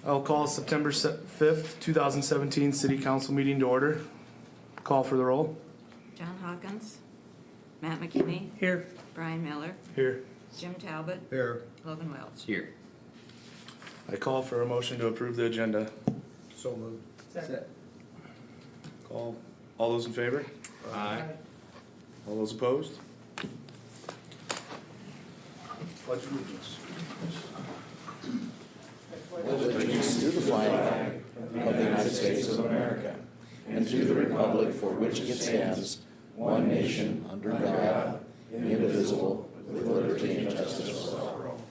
I'll call September 5th, 2017 City Council meeting to order. Call for the roll. John Hawkins, Matt McKinney, Here. Brian Miller, Here. Jim Talbot, Here. Logan Welch. Here. I call for a motion to approve the agenda. So moved. Call. All those in favor? Aye. All those opposed? Pledge allegiance. Allegiance to the flag of the United States of America and to the republic for which it stands, one nation, under God, indivisible, with liberty and justice for all.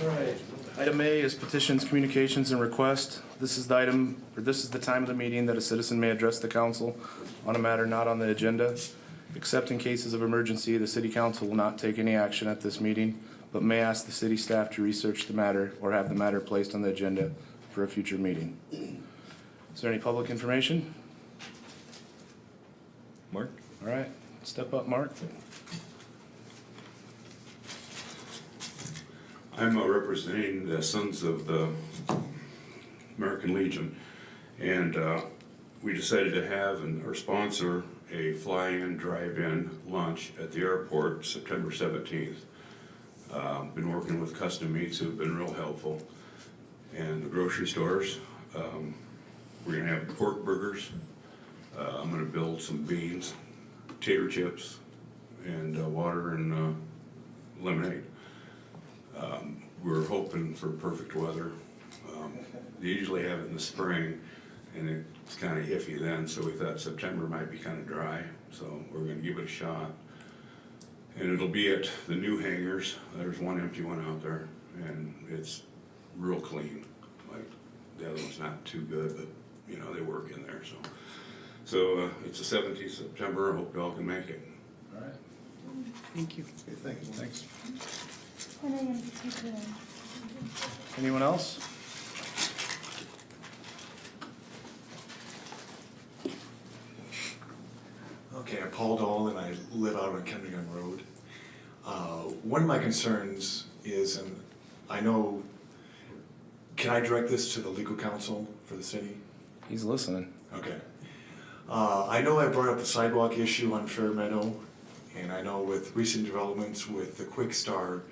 All right. Item A is petitions, communications, and requests. This is the time of the meeting that a citizen may address the council on a matter not on the agenda. Except in cases of emergency, the city council will not take any action at this meeting, but may ask the city staff to research the matter or have the matter placed on the agenda for a future meeting. Is there any public information? Mark? All right, step up, Mark. I'm representing the Sons of the American Legion, and we decided to have or sponsor a fly-in, drive-in lunch at the airport September 17th. Been working with Custom Meats, who have been real helpful, and the grocery stores. We're gonna have pork burgers. I'm gonna build some beans, tater chips, and water and lemonade. We're hoping for perfect weather. They usually have it in the spring, and it's kind of iffy then, so we thought September might be kind of dry, so we're gonna give it a shot. And it'll be at the new hangars. There's one empty one out there, and it's real clean. Like, the other one's not too good, but you know, they work in there, so it's the 17th of September. I hope y'all can make it. All right. Thank you. Okay, thank you. Thanks. Anyone else? Okay, I'm Paul Dahl and I live out on Kendrick Road. One of my concerns is, and I know, can I direct this to the legal counsel for the city? He's listening. Okay. I know I brought up the sidewalk issue on Fair Meadow, and I know with recent developments with the Quick Star,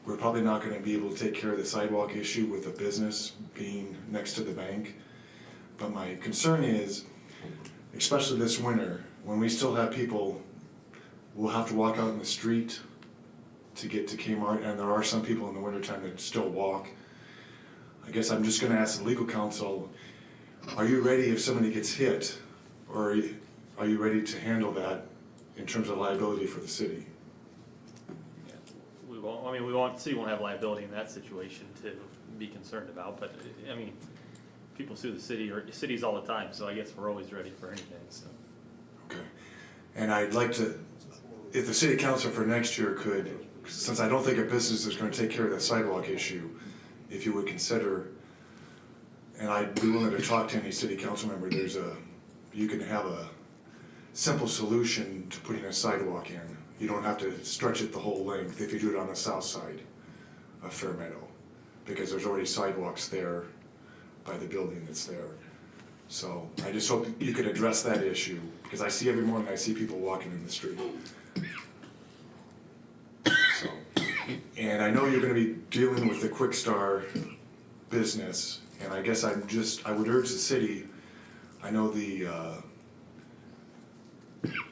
we're probably not gonna be able to take care of the sidewalk issue with a business being next to the bank. But my concern is, especially this winter, when we still have people, we'll have to walk out in the street to get to Kmart, and there are some people in the wintertime that still walk. I guess I'm just gonna ask the legal counsel, are you ready if somebody gets hit? Or are you ready to handle that in terms of liability for the city? We won't, I mean, we won't, city won't have liability in that situation to be concerned about, but, I mean, people sue the city, or cities all the time, so I guess we're always ready for anything, so. Okay. And I'd like to, if the city council for next year could, since I don't think a business is gonna take care of that sidewalk issue, if you would consider, and I'd be willing to talk to any city council member, you can have a simple solution to putting a sidewalk in. You don't have to stretch it the whole length if you do it on the south side of Fair Meadow, because there's already sidewalks there by the building that's there. So I just hope you could address that issue, because I see every morning, I see people walking in the street. So, and I know you're gonna be dealing with the Quick Star business, and I guess I would urge the city, I know the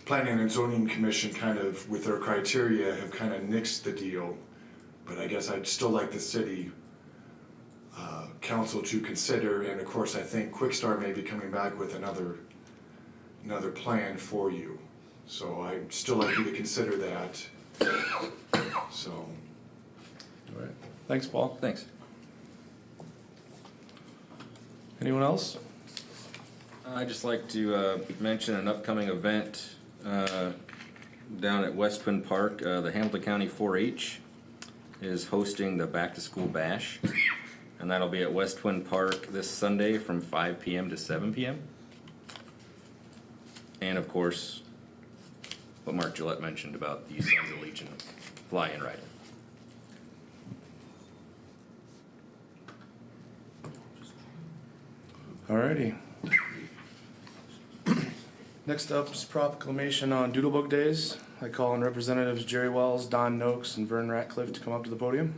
Planning and Zoning Commission kind of, with their criteria, have kind of nixed the deal, but I guess I'd still like the city council to consider, and of course I think Quick Start may be coming back with another plan for you. So I'd still like you to consider that. So. All right. Thanks, Paul. Thanks. Anyone else? I'd just like to mention an upcoming event down at West Twin Park. The Hamilton County 4-H is hosting the Back to School Bash, and that'll be at West Twin Park this Sunday from 5 p.m. to 7 p.m. And of course, what Mark Gillette mentioned about the Sons of Legion fly-in ride. Alrighty. Next up is proclamation on Doodlebug Days. I call on Representatives Jerry Wells, Don Noakes, and Vern Ratcliffe to come up to the podium.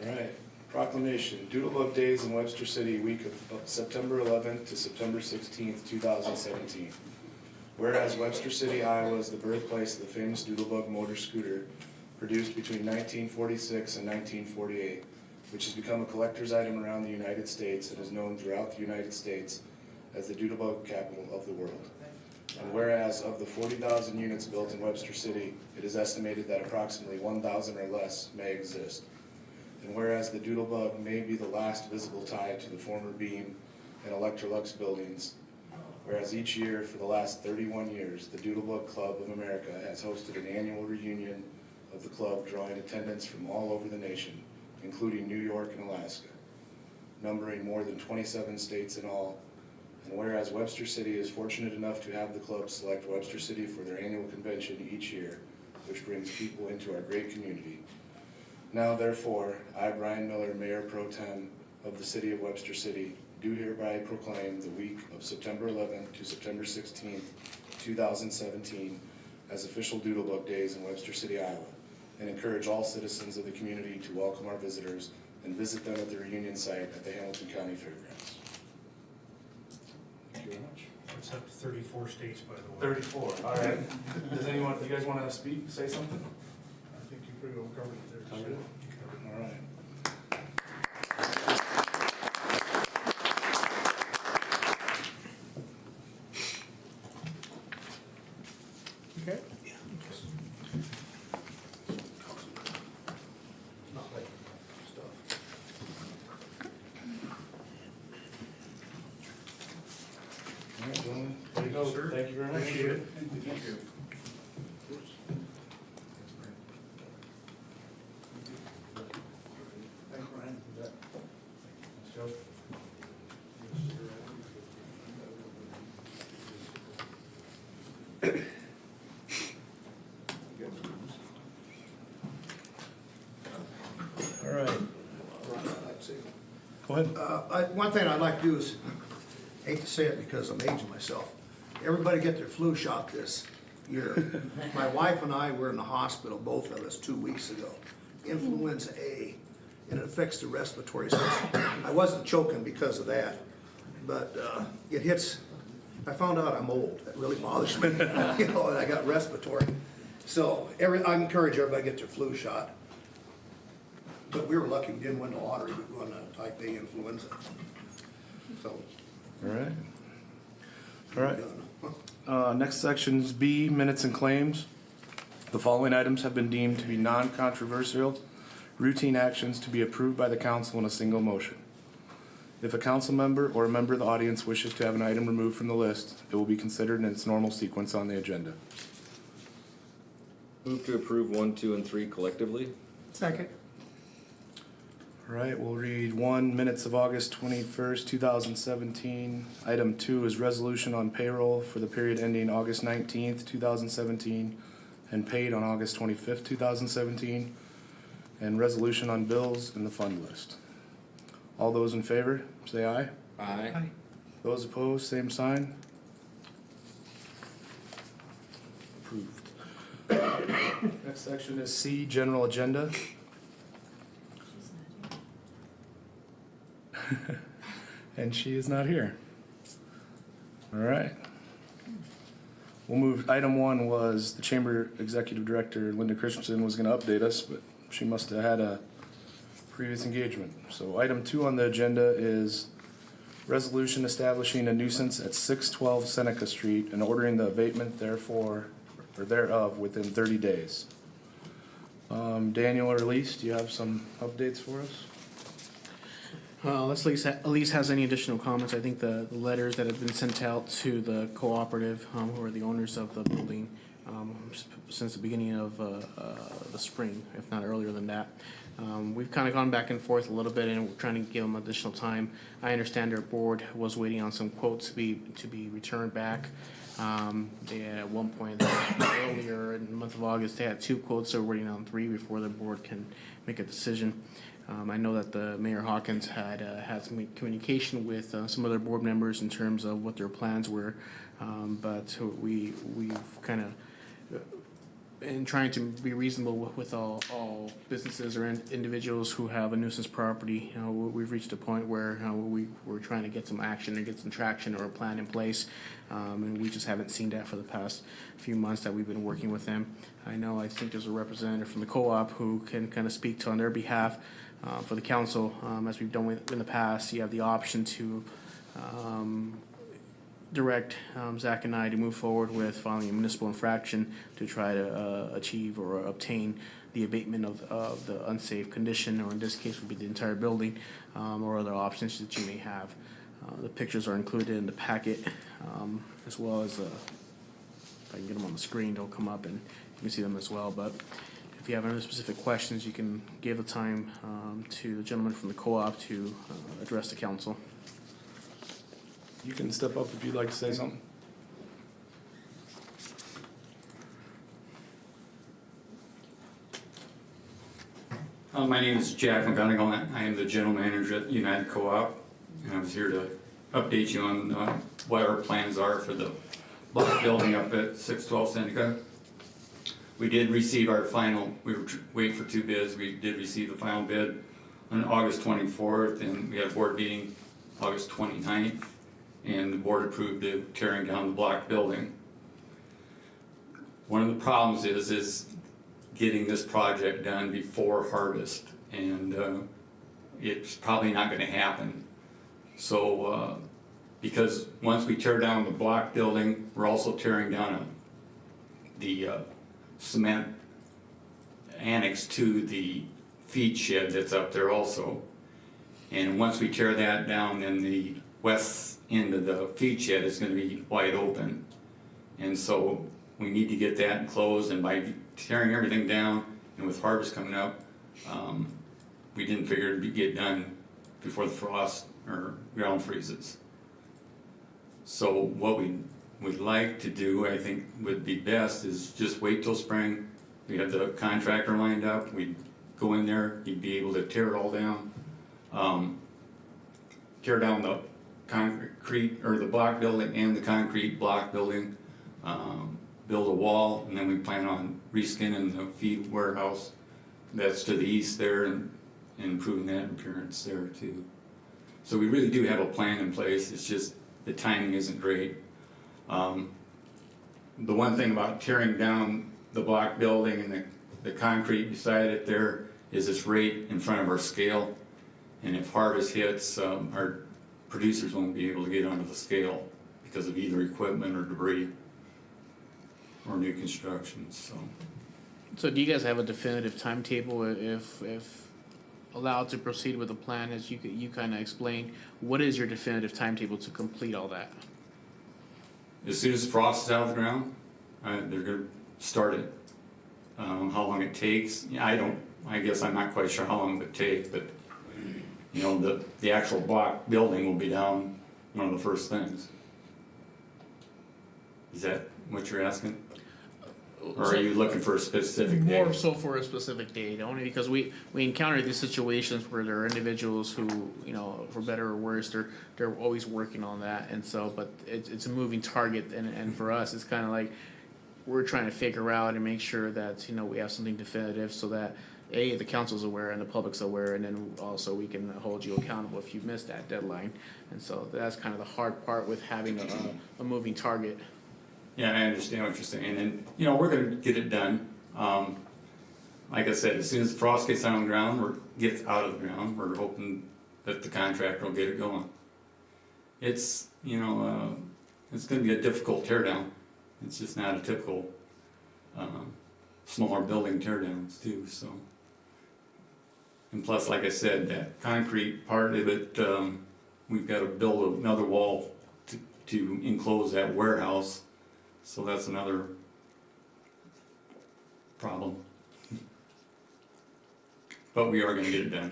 Alright, proclamation, Doodlebug Days in Webster City, week of September 11th to September 16th, 2017. Whereas Webster City, Iowa is the birthplace of the famous Doodlebug motor scooter produced between 1946 and 1948, which has become a collector's item around the United States and is known throughout the United States as the Doodlebug capital of the world. And whereas of the 40,000 units built in Webster City, it is estimated that approximately 1,000 or less may exist. And whereas the Doodlebug may be the last visible tie to the former Beam and Electrolux buildings, whereas each year for the last 31 years, the Doodlebug Club of America has hosted an annual reunion of the club drawing attendance from all over the nation, including New York and Alaska, numbering more than 27 states in all. And whereas Webster City is fortunate enough to have the club select Webster City for their annual convention each year, which brings people into our great community. Now therefore, I, Brian Miller, Mayor Pro Tem of the City of Webster City, do hereby proclaim the week of September 11th to September 16th, 2017 as official Doodlebug Days in Webster City, Iowa, and encourage all citizens of the community to welcome our visitors and visit them at the reunion site at the Hamilton County Fairgrounds. Thank you very much. It's up to 34 states, by the way. 34, all right. Does anyone, you guys want to speak, say something? I think you pretty well covered it there. Covered it? All right. Okay. Not like stuff. All right, gentlemen, there you go. Sir. Thank you very much. Appreciate it. Thank you. Thanks, Brian. Thanks, Joe. All right, go ahead. One thing I'd like to do is, hate to say it because I'm aging myself, everybody get their flu shot this year. My wife and I were in the hospital, both of us, 2 weeks ago. Influenza A, and it affects the respiratory system. I wasn't choking because of that, but it hits, I found out I'm old. That really bothers me, you know, and I got respiratory. So I encourage everybody to get their flu shot. But we were lucky we didn't win the lottery, we won a type A influenza. So. All right. All right. Next section is B, minutes and claims. The following items have been deemed to be non-controversial, routine actions to be approved by the council in a single motion. If a council member or a member of the audience wishes to have an item removed from the list, it will be considered in its normal sequence on the agenda. Move to approve 1, 2, and 3 collectively. Second. All right, we'll read 1, minutes of August 21st, 2017. Item 2 is resolution on payroll for the period ending August 19th, 2017, and paid on August 25th, 2017, and resolution on bills in the fund list. All those in favor, say aye. Aye. Those opposed, same sign. Approved. Next section is C, general agenda. And she is not here. All right. We'll move, item 1 was the Chamber Executive Director, Linda Christensen, was gonna update us, but she must have had a previous engagement. So item 2 on the agenda is resolution establishing a nuisance at 612 Seneca Street and ordering the abatement therefore, or thereof, within 30 days. Daniel or Elise, do you have some updates for us? Unless Elise has any additional comments, I think the letters that have been sent out to the cooperative, who are the owners of the building, since the beginning of the spring, if not earlier than that. We've kind of gone back and forth a little bit, and we're trying to give them additional time. I understand their board was waiting on some quotes to be returned back. They at one point earlier in the month of August, they had 2 quotes. They're waiting on 3 before the board can make a decision. I know that the Mayor Hawkins had some communication with some other board members in terms of what their plans were, but we've kind of in trying to be reasonable with all businesses or individuals who have a nuisance property. We've reached a point where we're trying to get some action and get some traction or a plan in place, and we just haven't seen that for the past few months that we've been working with them. I think there's a representative from the co-op who can kind of speak to on their behalf for the council. As we've done in the past, you have the option to direct Zach and I to move forward with filing a municipal infraction to try to achieve or obtain the abatement of the unsafe condition, or in this case would be the entire building, or other options that you may have. The pictures are included in the packet, as well as if I can get them on the screen, they'll come up and you can see them as well. But if you have any specific questions, you can give the time to the gentleman from the co-op to address the council. You can step up if you'd like to say something. My name is Jack McGonigal. I am the general manager at United Co-op, and I was here to update you on what our plans are for the block building up at 612 Seneca. We did receive our final, we were waiting for 2 bids. We did receive the final bid on August 24th, and we had a board meeting August 29th. And the board approved the tearing down the block building. One of the problems is getting this project done before harvest, and it's probably not going to happen. So, because once we tear down the block building, we're also tearing down the cement annex to the feed shed that's up there also. And once we tear that down, then the west end of the feed shed is going to be wide open, and so we need to get that enclosed. And by tearing everything down, and with harvest coming up, we didn't figure it'd get done before the frost or ground freezes. So what we would like to do, I think would be best, is just wait till spring. We have the contractor lined up. We'd go in there, he'd be able to tear it all down, tear down the concrete or the block building and the concrete block building, build a wall, and then we plan on reskinning the feed warehouse that's to the east there, and improving that appearance there too. So we really do have a plan in place. It's just the timing isn't great. The one thing about tearing down the block building and the concrete beside it there is it's right in front of our scale, and if harvest hits, our producers won't be able to get onto the scale because of either equipment or debris or new construction. So do you guys have a definitive timetable if allowed to proceed with the plan as you kind of explained? What is your definitive timetable to complete all that? As soon as frost is out of the ground, they're going to start it. How long it takes, I guess I'm not quite sure how long it would take, but you know, the actual block building will be down one of the first things. Is that what you're asking? Or are you looking for a specific date? More so for a specific date, only because we encounter these situations where there are individuals who, you know, for better or worse, they're always working on that, and so, but it's a moving target, and for us, it's kind of like we're trying to figure out and make sure that, you know, we have something definitive so that the council's aware and the public's aware, and then also we can hold you accountable if you missed that deadline. And so that's kind of the hard part with having a moving target. Yeah, I understand what you're saying, and you know, we're going to get it done. Like I said, as soon as the frost gets out of the ground, we're hoping that the contractor will get it going. It's, you know, it's going to be a difficult teardown. It's just not a typical smaller building teardowns too. So, and plus, like I said, that concrete part of it, we've got to build another wall to enclose that warehouse. So that's another problem. But we are gonna get it done.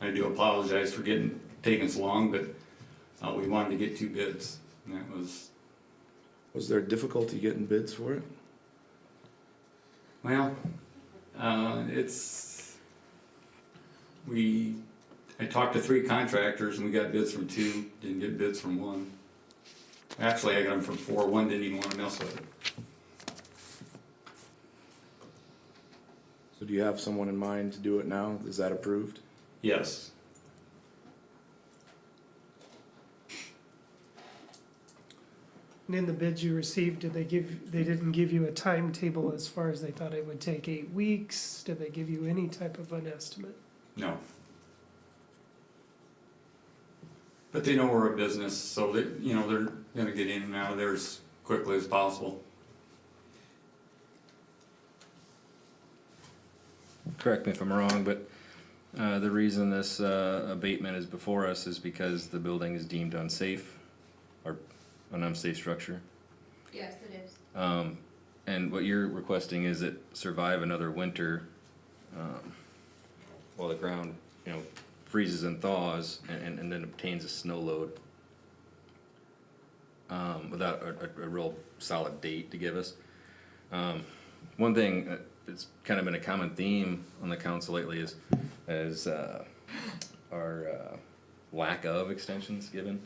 I do apologize for taking so long, but we wanted to get 2 bids, and that was, Was there difficulty getting bids for it? well, I talked to 3 contractors and we got bids from 2, didn't get bids from 1. Actually, I got them from 4, 1 didn't even want to mess with it. So do you have someone in mind to do it now? Is that approved? Yes, And in the bids you received, they didn't give you a timetable as far as they thought it would take 8 weeks? Did they give you any type of an estimate? no. But they know we're a business, so they're gonna get in and out of there as quickly as possible. Correct me if I'm wrong, but the reason this abatement is before us is because the building is deemed unsafe, or an unsafe structure. Yes, it is. And what you're requesting is it survive another winter while the ground, freezes and thaws and then obtains a snow load without a real solid date to give us. One thing that's kind of been a common theme on the council lately is our lack of extensions given.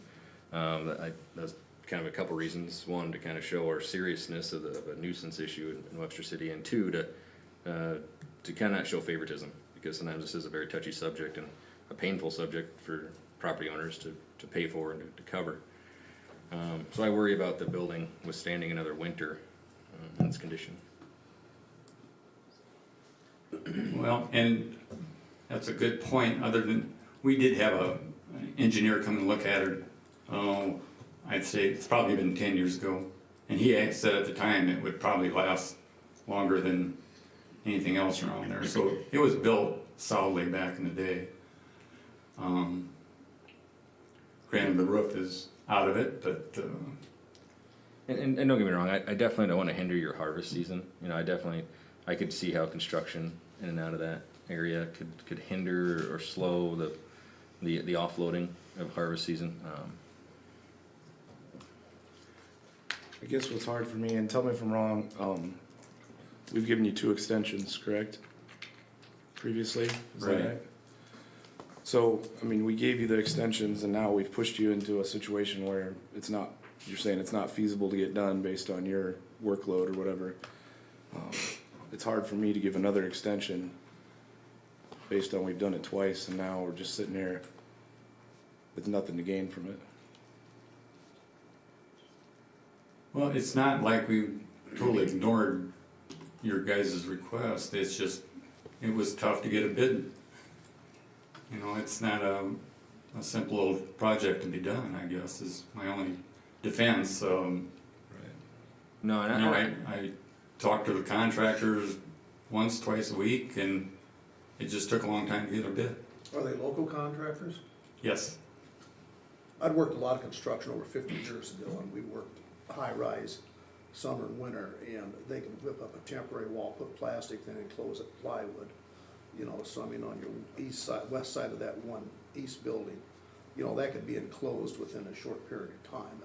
That's kind of a couple reasons. One, to kind of show our seriousness of a nuisance issue in Webster City, and 2, to kind of show favoritism, because sometimes this is a very touchy subject and a painful subject for property owners to pay for and to cover. So I worry about the building withstanding another winter in its condition. Well, and that's a good point, other than, we did have an engineer come and look at it, I'd say it's probably been 10 years ago, and he had said at the time it would probably last longer than anything else around there, so it was built solidly back in the day. Granted, the roof is out of it, but, And don't get me wrong, I definitely don't want to hinder your harvest season. I could see how construction in and out of that area could hinder or slow the offloading of harvest season. I guess what's hard for me, and tell me if I'm wrong, we've given you 2 extensions, correct? Previously? Is that Right. So, we gave you the extensions and now we've pushed you into a situation where you're saying it's not feasible to get done based on your workload or whatever. It's hard for me to give another extension based on we've done it twice and now we're just sitting here with nothing to gain from it. well, it's not like we totally ignored your guys' request, it's just, it was tough to get a bid. It's not a simple little project to be done, I guess, is my only defense. No, and I talked to the contractors once, twice a week, and it just took a long time to get a bid. Are they local contractors? Yes, I'd worked a lot of construction over 50 years ago, and we worked high-rise summer and winter, and they can whip up a temporary wall, put plastic, then enclose it with plywood. So on your west side of that one east building, that could be enclosed within a short period of time.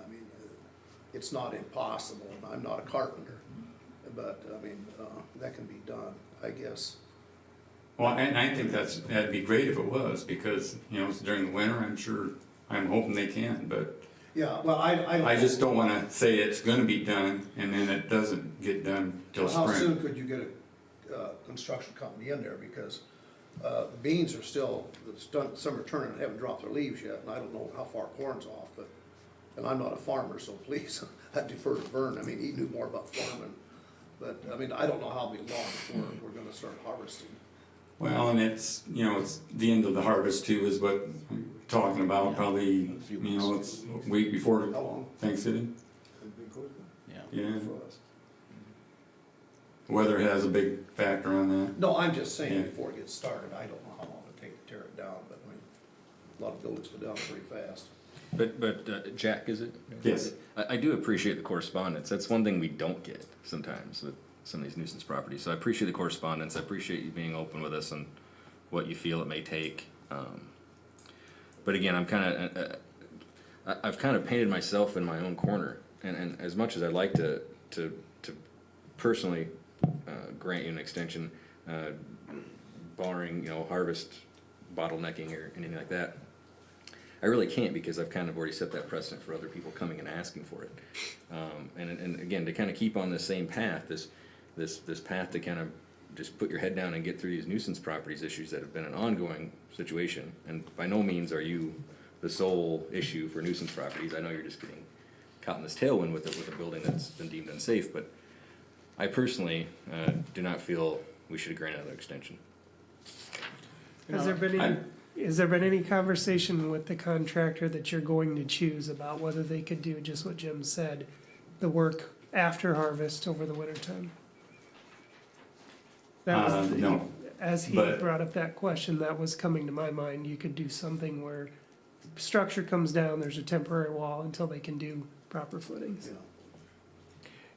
It's not impossible, and I'm not a carpenter, but, that can be done, I guess. well, and I think that'd be great if it was, because, it's during the winter, I'm hoping they can, but Yeah, well, I just don't wanna say it's gonna be done, and then it doesn't get done till How spring. soon could you get a construction company in there, because the beans are still, some are turning and haven't dropped their leaves yet, and I don't know how far corn's off, and I'm not a farmer, so please, I defer to Vern, he knew more about farming, but, I don't know how long before we're gonna start harvesting. Well, and it's the end of the harvest too, is what I'm talking about, probably, it's a week before How long? Thanksgiving. Yeah. Yeah. Weather has a big factor on that. No, I'm just saying, Yeah. before it gets started, I don't know how long it'll take to tear it down, but, a lot of buildings go down pretty fast. But Jack, is it? Yes. I do appreciate the correspondence. That's one thing we don't get sometimes with some of these nuisance properties. So I appreciate the correspondence. I appreciate you being open with us and what you feel it may take. But again, I've kind of painted myself in my own corner, and as much as I'd like to personally grant you an extension, barring harvest bottlenecking or anything like that, I really can't, because I've kind of already set that precedent for other people coming and asking for it. And again, to kind of keep on the same path, this path to kind of just put your head down and get through these nuisance properties issues that have been an ongoing situation. And by no means are you the sole issue for nuisance properties. I know you're just getting caught in this tailwind with a building that's been deemed unsafe, but I personally do not feel we should grant another extension. Has there been any conversation with the contractor that you're going to choose about whether they could do just what Jim said, the work after harvest over the winter time? No. As he but- brought up that question, that was coming to my mind. You could do something where structure comes down, there's a temporary wall until they can do proper footings.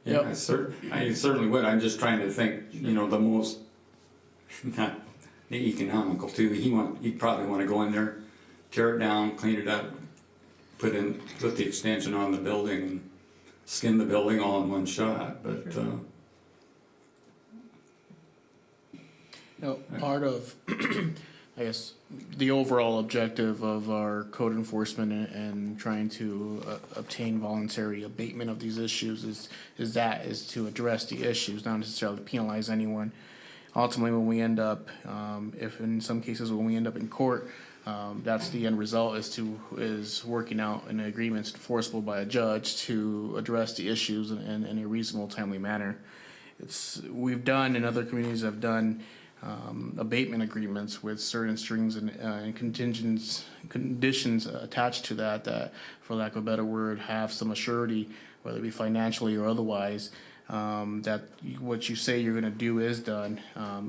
Yeah, I certainly would. I'm just trying to think, the most, not the economical too. He'd probably want to go in there, tear it down, clean it up, put the extension on the building, and skin the building all in one shot. But Part of, I guess, the overall objective of our code enforcement and trying to obtain voluntary abatement of these issues is to address the issues, not necessarily penalize anyone. Ultimately, when we end up, if in some cases when we end up in court, that's the end result is working out an agreement enforceable by a judge to address the issues in a reasonable, timely manner. We've done, and other communities have done, abatement agreements with certain strings and conditions attached to that, for lack of a better word, have some assurity, whether it be financially or otherwise, that what you say you're gonna do is done,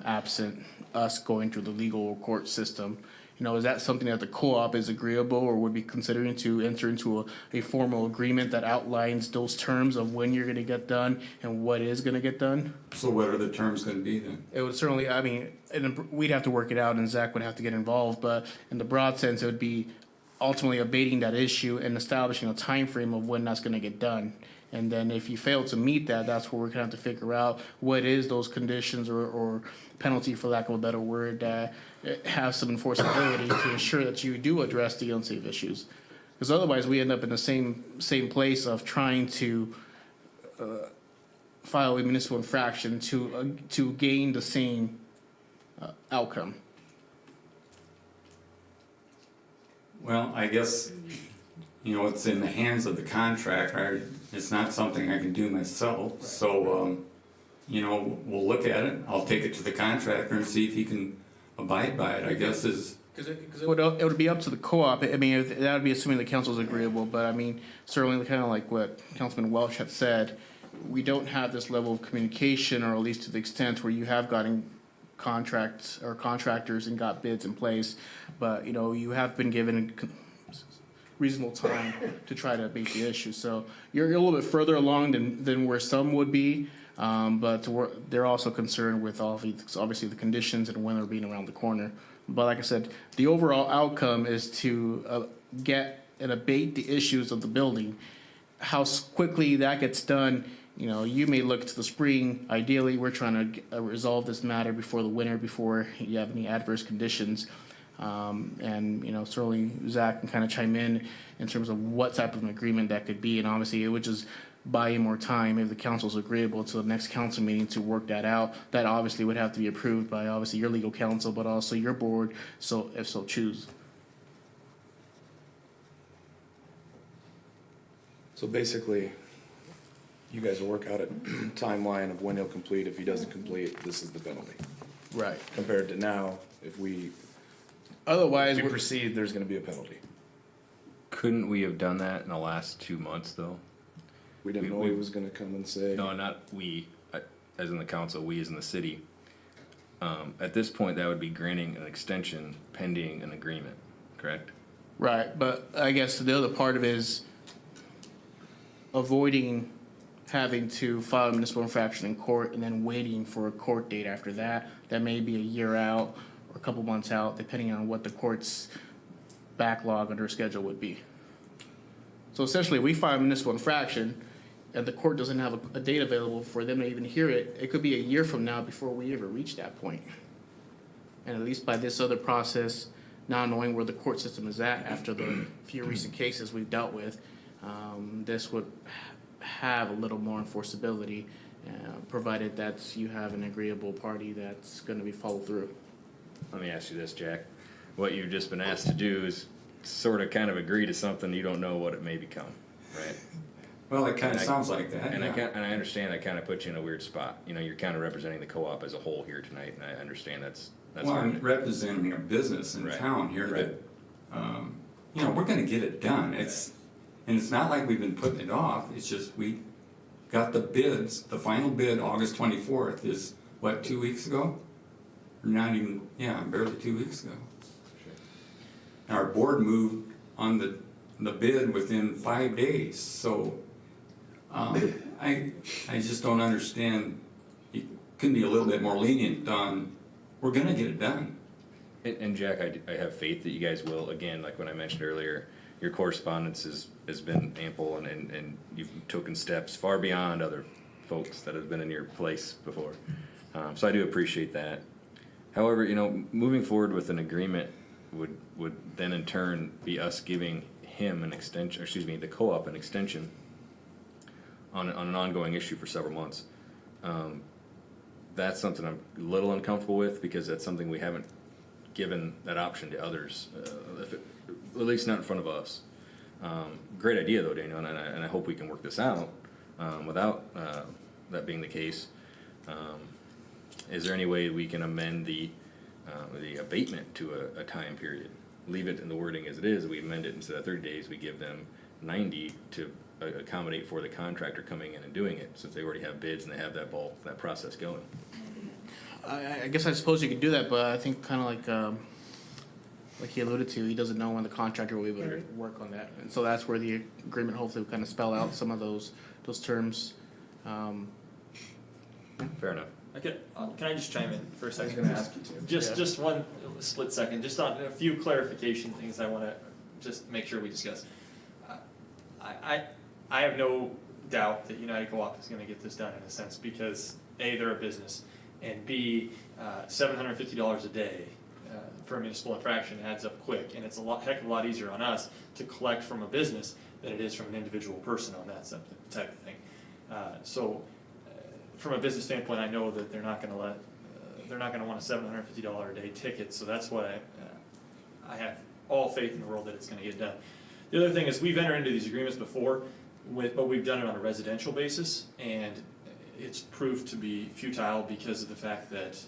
absent us going through the legal court system. Is that something that the co-op is agreeable or would be considering to enter into a formal agreement that outlines those terms of when you're gonna get done and what is gonna get done? so what are the terms going to be then? It would certainly, we'd have to work it out and Zach would have to get involved, but in the broad sense, it would be ultimately abating that issue and establishing a time frame of when that's gonna get done. And then if you fail to meet that, that's where we're gonna have to figure out what is those conditions or penalty, for lack of a better word, that have some enforceability to ensure that you do address the unsafe issues. Because otherwise, we end up in the same place of trying to file a municipal infraction to gain the same outcome. Well, I guess, it's in the hands of the contractor. It's not something I can do myself. So, we'll look at it. I'll take it to the contractor and see if he can abide by it, I guess is. Because it would be up to the co-op. That would be assuming the council's agreeable, but certainly kind of like what Councilman Welch had said, we don't have this level of communication, or at least to the extent where you have gotten contracts or contractors and got bids in place, but you have been given reasonable time to try to abate the issue. So you're a little bit further along than where some would be, but they're also concerned with obviously the conditions and when they're being around the corner. But like I said, the overall outcome is to get and abate the issues of the building. How quickly that gets done, you may look to the spring. Ideally, we're trying to resolve this matter before the winter, before you have any adverse conditions. And certainly Zach can kind of chime in terms of what type of an agreement that could be. And obviously, it would just buy you more time if the council's agreeable to the next council meeting to work that out. That obviously would have to be approved by obviously your legal counsel, but also your board, so if so choose. So basically, you guys will work out a timeline of when he'll complete. If he doesn't complete, this is the penalty. Right. Compared to now, if we Otherwise, proceed, there's gonna be a penalty. Couldn't we have done that in the last 2 months, though? We didn't know he was gonna come and say. No, not we, as in the council, we as in the city. At this point, that would be granting an extension pending an agreement, correct? right, but I guess the other part of it is avoiding having to file a municipal infraction in court and then waiting for a court date after that. That may be a year out or a couple months out, depending on what the court's backlog under schedule would be. So essentially, we file a municipal infraction and the court doesn't have a date available for them to even hear it. It could be a year from now before we ever reach that point. And at least by this other process, now knowing where the court system is at after the few recent cases we've dealt with, this would have a little more enforceability, provided that you have an agreeable party that's going to be followed through. Let me ask you this, Jack. What you've just been asked to do is sort of kind of agree to something you don't know what it may become, right? Well, it kind And of I- sounds like that, And yeah. and I understand that kind of puts you in a weird spot. You know, you're kind of representing the co-op as a whole here tonight, and I understand that's Well, I'm hard. representing a business in Right. town here Right. that, you know, we're gonna get it done. And it's not like we've been putting it off, it's just we got the bids, the final bid, August 24th is, what, 2 weeks ago? Or not even, yeah, barely 2 weeks ago. And our board moved on the bid within 5 days, so, I just don't understand. You couldn't be a little bit more lenient on, we're gonna get it done. And Jack, I have faith that you guys will, again, like when I mentioned earlier, your correspondence has been ample and you've taken steps far beyond other folks that have been in your place before. So I do appreciate that. However, you know, moving forward with an agreement would then in turn be us giving him an extension, or excuse me, the co-op an extension on an ongoing issue for several months. That's something I'm a little uncomfortable with because that's something we haven't given that option to others, at least not in front of us. Great idea though, Daniel, and I hope we can work this out without that being the case. Is there any way we can amend the abatement to a time period? Leave it in the wording as it is, we amend it instead of 30 days, we give them 90 to accommodate for the contractor coming in and doing it, since they already have bids and they have that process going. I guess I suppose you could do that, but I think kind of like he alluded to, he doesn't know when the contractor will be able to work on that. And so that's where the agreement hopefully will kind of spell out some of those terms. Fair enough. Okay, can I just chime in for a second? gonna ask you to. Just one split second, just on a few clarification things I wanna just make sure we discuss. I have no doubt that United Co-op is gonna get this done in a sense, because A, they're a business, and B, $750 a day for a municipal infraction adds up quick, and it's heck of a lot easier on us to collect from a business than it is from an individual person on that type of thing. So from a business standpoint, I know that they're not gonna want a $750 a day ticket, so that's why I have all faith in the world that it's gonna get done. The other thing is, we've entered into these agreements before, but we've done it on a residential basis, and it's proved to be futile because of the fact that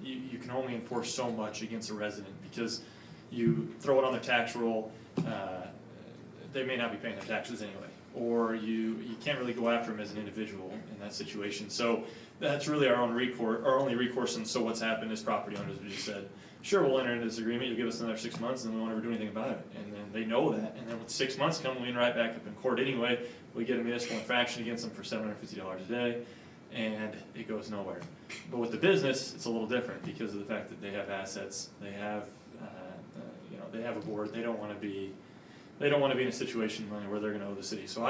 you can only enforce so much against a resident, because you throw it on their tax roll, they may not be paying their taxes anyway, or you can't really go after them as an individual in that situation. So that's really our only recourse, and so what's happened is property owners have just said, sure, we'll enter into this agreement, you'll give us another 6 months, and we won't ever do anything about it. And then they know that, and then when 6 months come, we end right back up in court anyway, we get a municipal infraction against them for $750 a day, and it goes nowhere. But with the business, it's a little different because of the fact that they have assets, they have, they have a board, they don't want to be in a situation where they're going to owe the city. So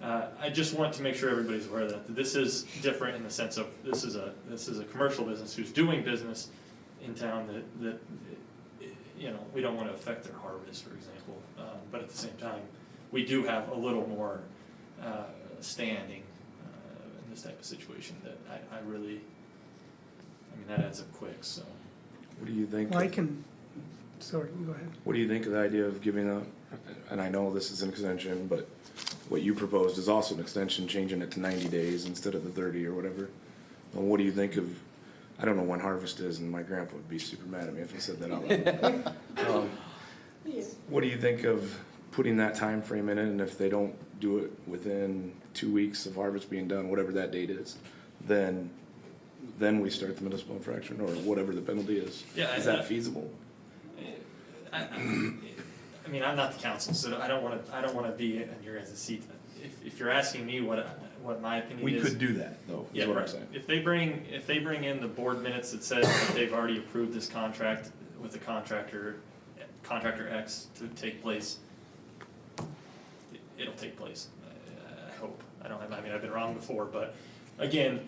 I just want to make sure everybody's aware of that this is different in the sense of this is a commercial business who's doing business in town that we don't want to affect their harvest, for example. But at the same time, we do have a little more standing in this type of situation that that adds up quick. So What do you think? Well, sorry, go ahead. What do you think of the idea of giving and I know this is an extension, but what you proposed is also an extension, changing it to 90 days instead of the 30 or whatever. And what do you think of, I don't know when harvest is, and my grandpa would be super mad at me if I said that out loud. What do you think of putting that time frame in it, and if they don't do it within 2 weeks of harvest being done, whatever that date is, then we start the municipal infraction or whatever the penalty is? Yeah, is that feasible? I'm not the council, so I don't want to be in your guys' seat. If you're asking me what what my opinion We is. could do that, though, is Yeah, what I'm right. saying. If they bring in the board minutes that says that they've already approved this contract with the contractor X to take place, it'll take place. I hope. I mean, I've been wrong before, but again,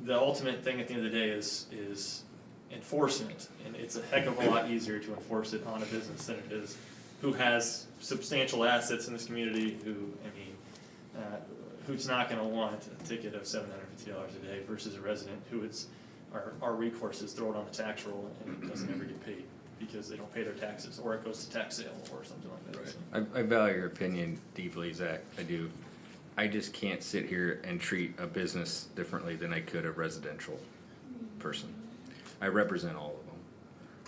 the ultimate thing at the end of the day is enforcement, and it's a heck of a lot easier to enforce it on a business than it is who has substantial assets in this community, who's not gonna want a ticket of $750 a day versus a resident who our recourse is throw it on the tax roll and doesn't ever get paid because they don't pay their taxes, or it goes to tax sale or something like that. So. I value your opinion deeply, Zach, I do. I just can't sit here and treat a business differently than I could a residential person. I represent all of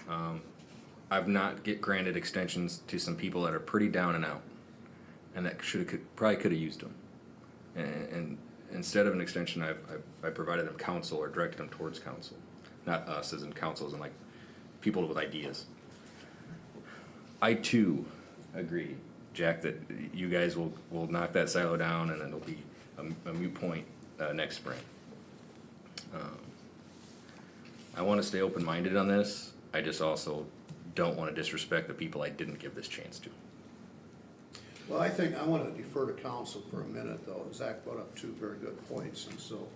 them. I've not get granted extensions to some people that are pretty down and out, and that probably could have used them. And instead of an extension, I provided them counsel or directed them towards counsel, not us as in counsel, as in like people with ideas. I too agree, Jack, that you guys will knock that silo down, and then it'll be a moot point next spring. I want to stay open-minded on this. I just also don't want to disrespect the people I didn't give this chance to. Well, I think I want to defer to council for a minute, though. Zach brought up two very good points, and so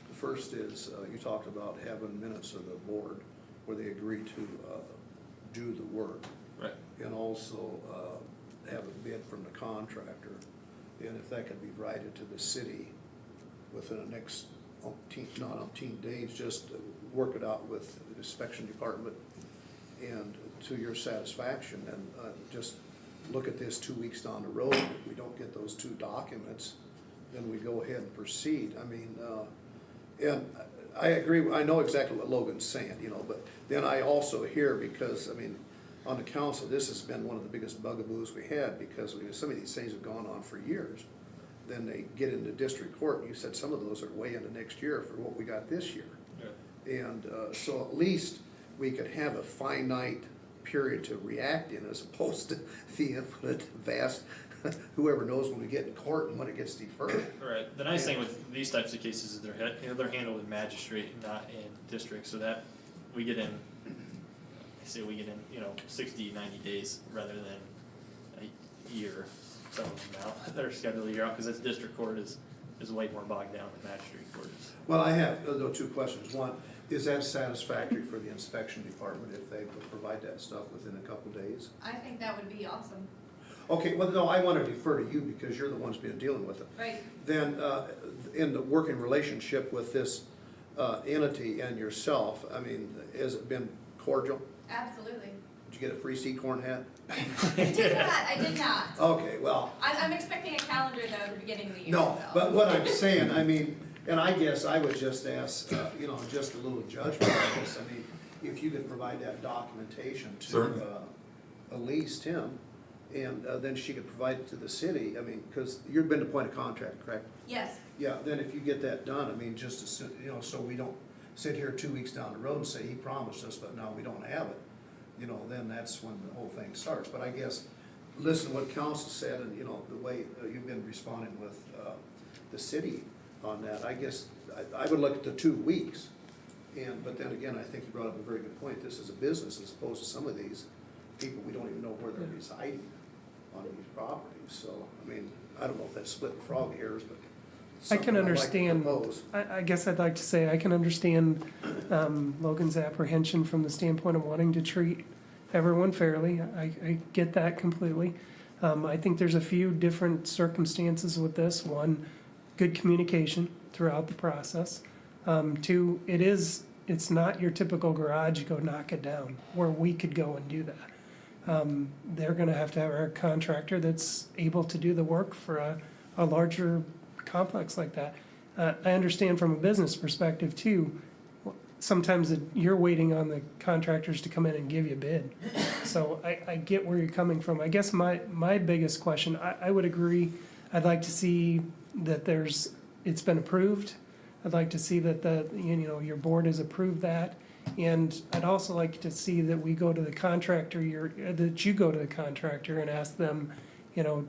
the first is, you talked about having minutes of the board where they agree to do the work. Right. And also have a bid from the contractor, and if that can be provided to the city within the next umpteen days, just work it out with the inspection department and to your satisfaction, and just look at this 2 weeks down the road. If we don't get those two documents, then we go ahead and proceed. I mean, and I agree, I know exactly what Logan's saying, but then I also hear, because, I mean, on the council, this has been one of the biggest bugaboos we had, because some of these things have gone on for years. Then they get into district court, and you said some of those are way into next year for what we got this year. Yeah. And so at least we could have a finite period to react in, as opposed to the infinite vast, whoever knows when we get in court and when it gets deferred. Right. The nice thing with these types of cases is they're handled in magistrate, not in district, so that we get in 60, 90 days rather than a year. Some of them now that are scheduled a year out, because this district court is way more bogged down than magistrate court is. Well, I have two questions. One, is that satisfactory for the inspection department if they would provide that stuff within a couple days? I think that would be awesome. Okay, well, no, I want to defer to you because you're the ones been dealing with it. Right. Then, in the working relationship with this entity and yourself, I mean, has it been cordial? Absolutely. Did you get a free seed corn hat? I did not. Okay, well. I'm expecting a calendar though at the beginning of the year. No, so. but what I'm saying, I mean, and I guess I would just ask, just a little judgment on this. I mean, if you could provide that documentation to Elise, Tim, and then she could provide it to the city. I mean, because you've been to point of contact, correct? Yes. Yeah, then if you get that done, I mean, just as, so we don't sit here 2 weeks down the road and say, he promised us, but now we don't have it. Then that's when the whole thing starts. But I guess, listen to what council said, and, the way you've been responding with the city on that, I guess, I would look at the 2 weeks. But then again, I think you brought up a very good point. This is a business as opposed to some of these people, we don't even know where they're residing on these properties. So, I mean, I don't know if that's splitting frog hairs, but I can understand, propose. I guess I'd like to say, I can understand Logan's apprehension from the standpoint of wanting to treat everyone fairly. I get that completely. I think there's a few different circumstances with this. One, good communication throughout the process. Two, it's not your typical garage, go knock it down, where we could go and do that. They're gonna have to have a contractor that's able to do the work for a larger complex like that. I understand from a business perspective too, sometimes you're waiting on the contractors to come in and give you a bid. So I get where you're coming from. I guess my biggest question, I would agree, I'd like to see that it's been approved. I'd like to see that your board has approved that. And I'd also like to see that we go to the contractor, that you go to the contractor and ask them,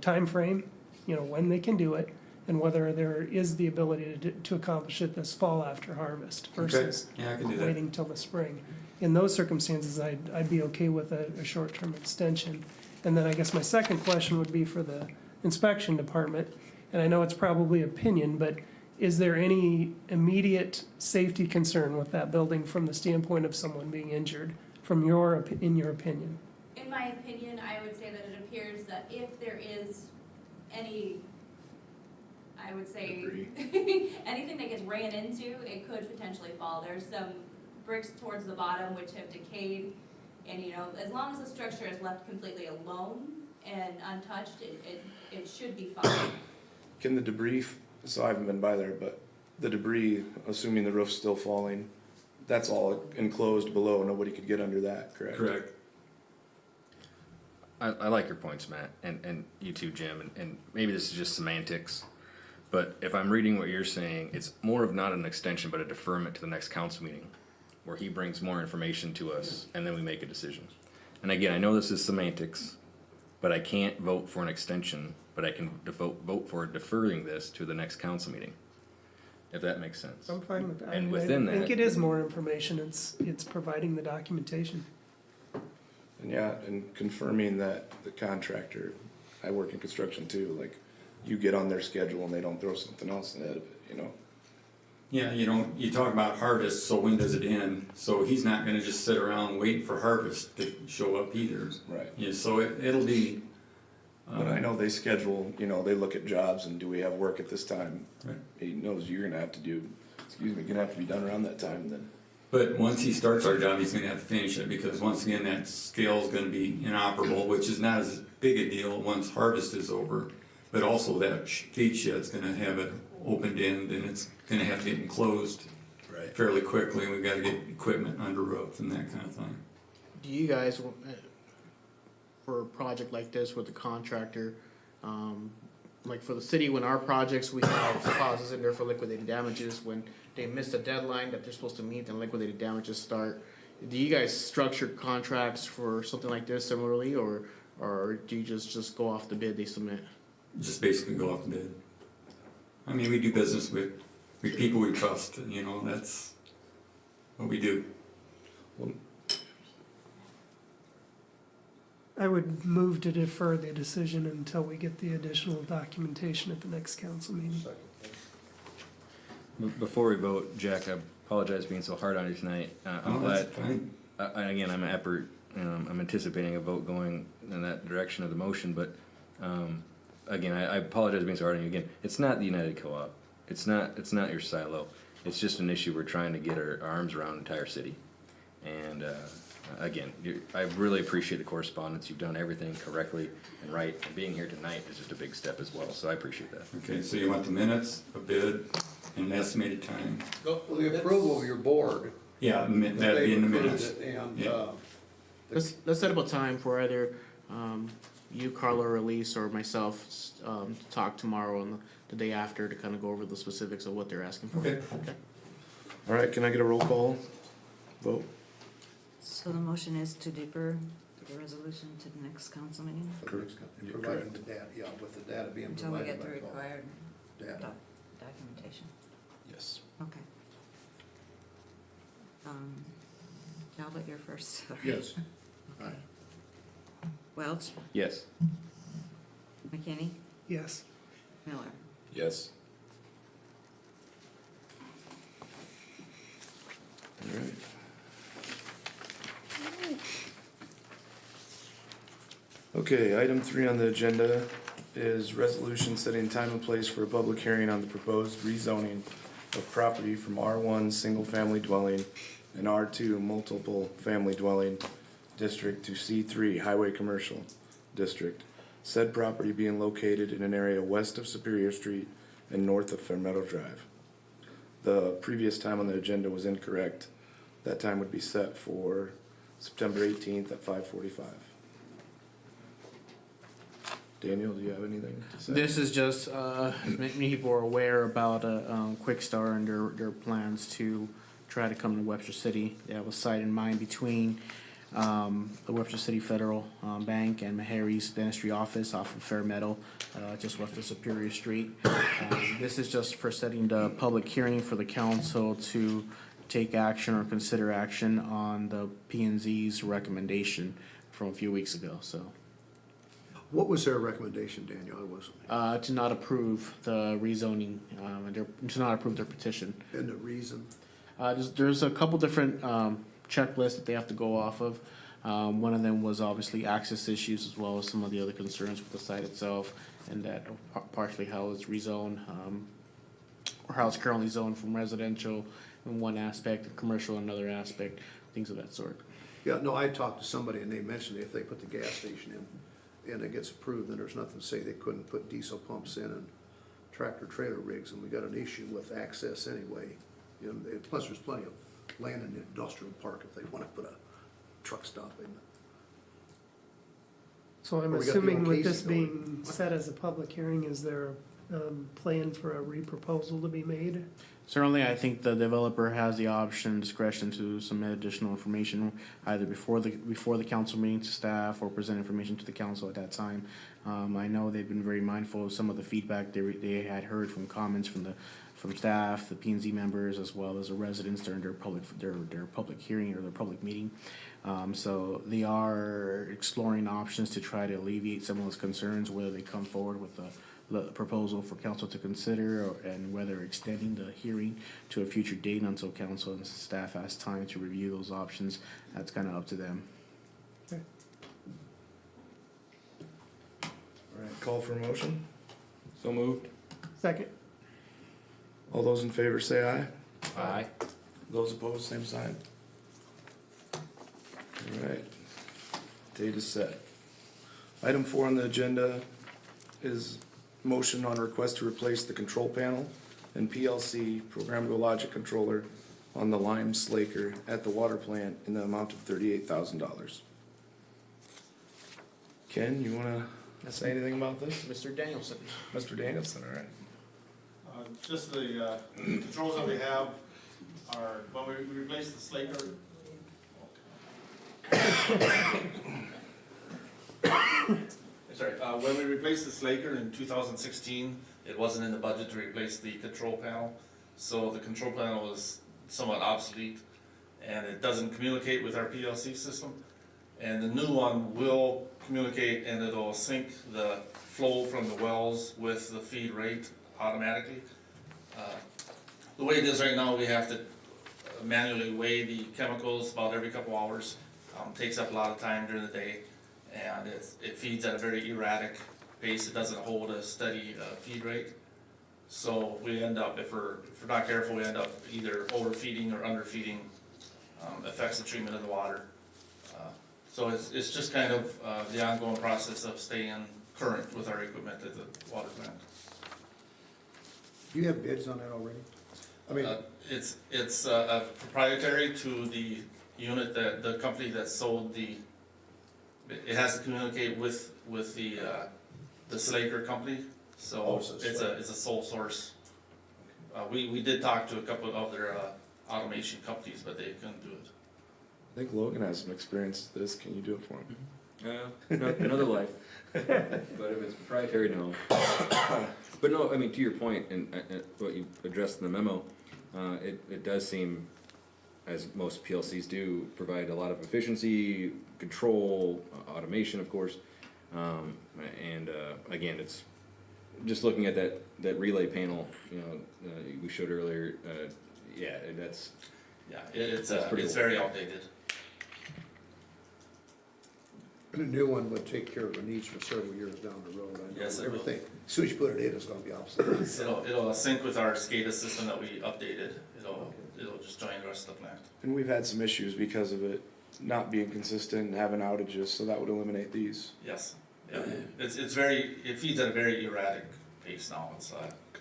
time frame, when they can do it, and whether there is the ability to accomplish it this fall after harvest versus Yeah, I can do that. waiting till the spring. In those circumstances, I'd be okay with a short-term extension. And then I guess my second question would be for the inspection department, and I know it's probably opinion, but is there any immediate safety concern with that building from the standpoint of someone being injured, in your opinion? In my opinion, I would say that it appears that if there is any, I would say, anything that gets ran into, it could potentially fall. There's some bricks towards the bottom which have decayed, and as long as the structure is left completely alone and untouched, it should be fine. Can the debris, so I haven't been by there, but the debris, assuming the roof's still falling, that's all enclosed below, nobody could get under that, correct? Correct. I like your points, Matt, and you too, Jim, and maybe this is just semantics, but if I'm reading what you're saying, it's more of not an extension, but a deferment to the next council meeting, where he brings more information to us, and then we make a decision. And again, I know this is semantics, but I can't vote for an extension, but I can vote for deferring this to the next council meeting, if that makes sense. I'm fine with that. And I within think that- it is more information, it's providing the documentation. And yeah, and confirming that the contractor, I work in construction too, like, you get on their schedule and they don't throw something else ahead of it, Yeah, you talk about harvest, so when does it end? So he's not gonna just sit around waiting for harvest to show up either. Right. Yeah, so it'll be. But I know they schedule, they look at jobs and do we have work at this time? Right. He knows you're gonna have to be done around that time then. But once he starts our job, he's gonna have to finish it, because once again, that scale's gonna be inoperable, which is not as big a deal once harvest is over. But also that feed shed's gonna have an opened end, and it's gonna have to get enclosed Right. fairly quickly, and we've gotta get equipment under roof and that kind of thing. Do you guys, for a project like this with the contractor, like for the city, when our projects, we have clauses in there for liquidated damages, when they miss a deadline that they're supposed to meet and liquidated damages start. Do you guys structure contracts for something like this similarly, or do you just go off the bid they submit? Just basically go off the bid. I mean, we do business with people we trust, that's what we do. I would move to defer the decision until we get the additional documentation at the next council meeting. Before we vote, Jack, I apologize for being so hard on you tonight. I'm Oh, that's glad, fine. again, I'm anticipating a vote going in that direction of the motion, but, again, I apologize for being so hard on you again. It's not the United Co-op. It's not your silo. It's just an issue we're trying to get our arms around the entire city. And, again, I really appreciate the correspondence. You've done everything correctly and right, and being here tonight is just a big step as well, so I appreciate that. Okay, so you want the minutes, a bid, and an estimated time? Well, the approval of your board. Yeah, that'd be in the minutes. And, Yeah. Let's set up a time for either you, Carla, or Elise, or myself to talk tomorrow and the day after to kind of go over the specifics of what they're asking for. Okay. All right, can I get a roll call vote? So the motion is to defer the resolution to the next council meeting providing the data, with the data being until we provided get the by required data. documentation. Yes. Okay. Talbot, you're first. Sorry. Yes. Okay. Welch, Yes. McKinney, Yes. Miller. Yes. All right. Okay, item 3 on the agenda is resolution setting time and place for a public hearing on the proposed rezoning of property from R1 single-family dwelling and R2 multiple family dwelling district to C3 highway commercial district. Said property being located in an area west of Superior Street and north of Fair Meadow Drive. The previous time on the agenda was incorrect. That time would be set for September 18th at 5:45. Daniel, do you have anything to say? This is just, many people are aware about Quick Star and their plans to try to come to Webster City. They have a site in mind between the Webster City Federal Bank and Meharry's Dentistry Office off of Fair Meadow, just west of Superior Street. This is just for setting the public hearing for the council to take action or consider action on the P and Z's recommendation from a few weeks ago, so. What was their recommendation, Daniel? I wasn't. To not approve the rezoning, to not approve their petition. And the reason? There's a couple different checklists that they have to go off of. One of them was obviously access issues as well as some of the other concerns with the site itself, and that partially how it's rezoned, or how it's currently zoned from residential in one aspect and commercial in another aspect, things of that sort. Yeah, no, I talked to somebody and they mentioned if they put the gas station in and it gets approved, then there's nothing to say they couldn't put diesel pumps in and tractor trailer rigs, and we got an issue with access anyway. You know, plus there's plenty of land in the industrial park if they wanna put a truck stop in. So I'm Or we got the assuming old with this Casey being going. set as a public hearing, is there a plan for a reproposal to be made? Certainly, I think the developer has the option, discretion to submit additional information either before the council meeting to staff or present information to the council at that time. I know they've been very mindful of some of the feedback they had heard from comments from staff, the P and Z members, as well as the residents during their public hearing or their public meeting. So they are exploring options to try to alleviate some of those concerns, whether they come forward with the proposal for council to consider, and whether extending the hearing to a future date until council and staff has time to review those options. That's kind of up to them. All right, call for a motion. So moved. Second. All those in favor say aye. Aye. Those opposed, same sign. All right, date is set. Item 4 on the agenda is motion on request to replace the control panel and PLC programmable logic controller on the lime slaker at the water plant in the amount of $38,000. Ken, you wanna say anything about this? Mr. Danielson. Mr. Danielson, all right. Just the controls that we have are, when we replace the slaker. Sorry, when we replaced the slaker in 2016, it wasn't in the budget to replace the control panel. So the control panel was somewhat obsolete and it doesn't communicate with our PLC system. And the new one will communicate and it'll sync the flow from the wells with the feed rate automatically. The way it is right now, we have to manually weigh the chemicals about every couple hours. Takes up a lot of time during the day, and it feeds at a very erratic pace. It doesn't hold a steady feed rate. So we end up, if we're not careful, we end up either overfeeding or underfeeding. Affects the treatment of the water. So it's just kind of the ongoing process of staying current with our equipment at the water plant. Do you have bids on that already? I mean, It's proprietary to the unit that, the company that sold the, it has to communicate with the slaker company, so it's a sole source. We did talk to a couple of other automation companies, but they couldn't do it. I think Logan has some experience with this. Can you do it for him? Another life. But if it's proprietary, no. But no, I mean, to your point, and what you addressed in the memo, it does seem, as most PLCs do, provide a lot of efficiency, control, automation, of course. And again, it's just looking at that relay panel, we showed earlier. Yeah, that's It's pretty old. very outdated. a new one would take care of the needs for several years down the road. I know Yes, it will. everything, as soon as you put it in, it's gonna be obsolete. It'll sync with our SCADA system that we updated. It'll just join the rest of the plant. And we've had some issues because of it not being consistent and having outages, so that would eliminate these. Yes, yeah. It feeds at a very erratic pace now. It's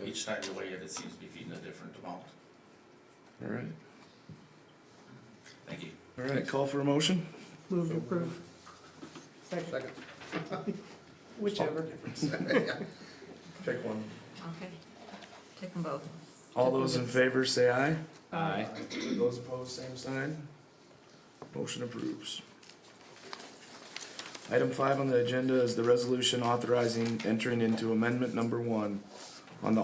each time you weigh it, it seems to be feeding a different amount. All right. Thank you. All right, call for a motion. Move to approve. Second. Whichever. Pick one. Okay, take them both. All those in favor say aye. Aye. Those opposed, same sign. Motion approves. Item 5 on the agenda is the resolution authorizing entering into amendment number 1 on the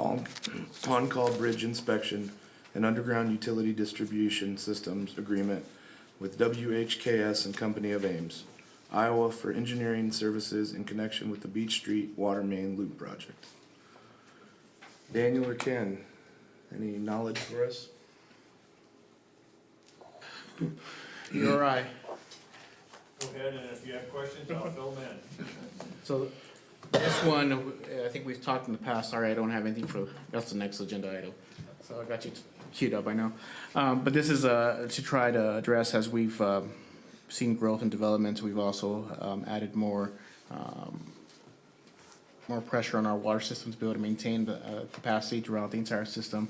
on-call bridge inspection and underground utility distribution systems agreement with WHKS and Company of Ames, Iowa for engineering services in connection with the Beach Street Water Main Loop project. Daniel or Ken, any knowledge for us? You're right. Go ahead, and if you have questions, I'll fill them in. So this one, I think we've talked in the past. Sorry, I don't have anything for, that's the next agenda item. So I got you queued up, I know. But this is to try to address, as we've seen growth and development, we've also added more pressure on our water system to be able to maintain the capacity throughout the entire system.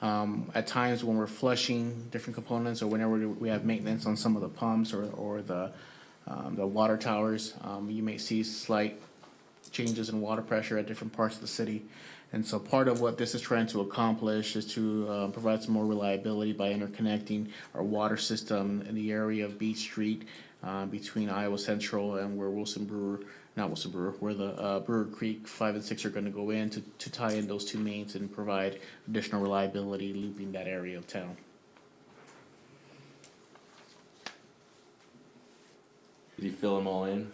At times when we're flushing different components, or whenever we have maintenance on some of the pumps or the water towers, you may see slight changes in water pressure at different parts of the city. And so part of what this is trying to accomplish is to provide some more reliability by interconnecting our water system in the area of Beach Street between Iowa Central and where where the Brewer Creek 5 and 6 are going to go in to tie in those two mains and provide additional reliability looping that area of town. Did you fill them all in?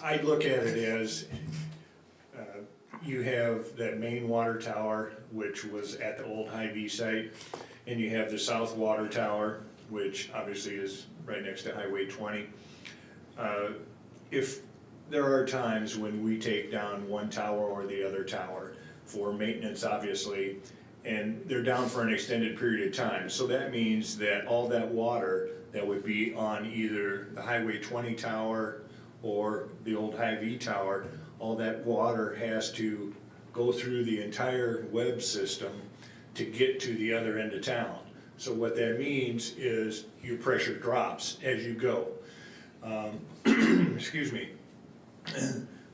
I look at it as you have that main water tower, which was at the old Hy-Vee site, and you have the south water tower, which obviously is right next to Highway 20. If there are times when we take down one tower or the other tower for maintenance, obviously, and they're down for an extended period of time, so that means that all that water that would be on either the Highway 20 tower or the old Hy-Vee tower, all that water has to go through the entire web system to get to the other end of town. So what that means is your pressure drops as you go. Excuse me.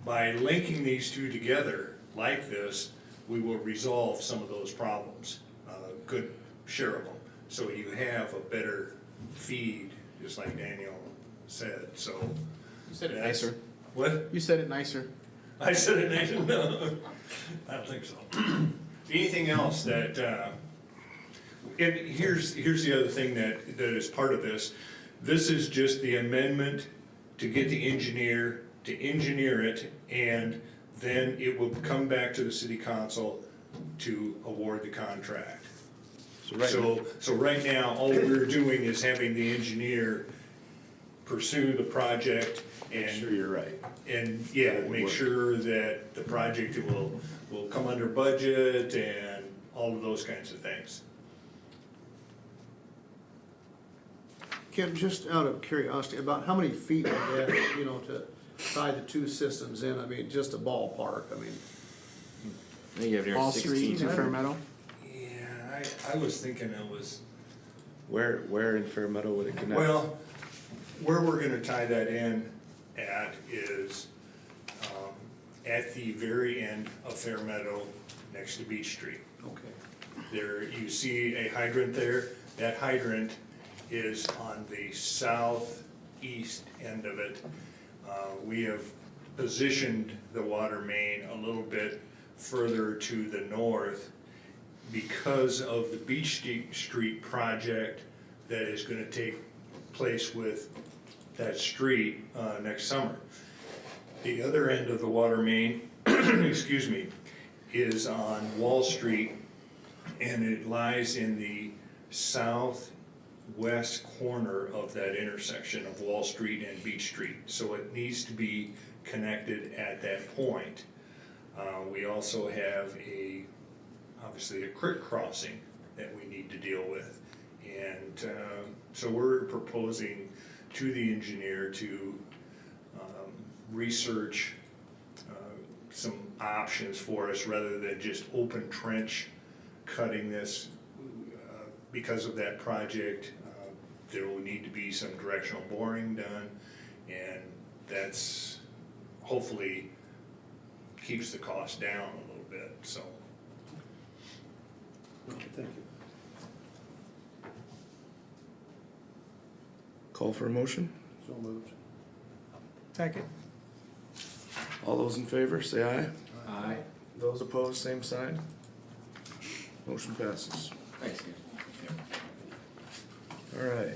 By linking these two together like this, we will resolve some of those problems, good share of them. So you have a better feed, just like Daniel said, so. You said it nicer. What? You said it nicer. I said it nicer? No, I don't think so. Anything else that, and here's the other thing that is part of this. This is just the amendment to get the engineer to engineer it, and then it will come back to the city council to award the contract. So right now, all we're doing is having the engineer pursue the project and. Sure, you're right. And, yeah, make sure that the project will come under budget and all of those kinds of things. Kim, just out of curiosity, about how many feet would that, to tie the two systems in? I mean, just a ballpark, I mean. I think you have near All Street 16. to Fair Meadow. Yeah, I was thinking it was, Where in Fair Meadow would it connect? well, where we're gonna tie that in at is, at the very end of Fair Meadow, next to Beach Street. Okay. There, you see a hydrant there. That hydrant is on the southeast end of it. We have positioned the water main a little bit further to the north because of the Beach Street project that is gonna take place with that street next summer. The other end of the water main, excuse me, is on Wall Street, and it lies in the southwest corner of that intersection of Wall Street and Beach Street. So it needs to be connected at that point. We also have obviously a creek crossing that we need to deal with. And so we're proposing to the engineer to research some options for us rather than just open trench cutting this. Because of that project, there will need to be some directional boring done, and that's hopefully keeps the cost down a little bit, so. Okay, thank you. Call for a motion? So moved. Second. All those in favor, say aye. Aye. Those opposed, same sign. Motion passes. Thanks, Ken. All right.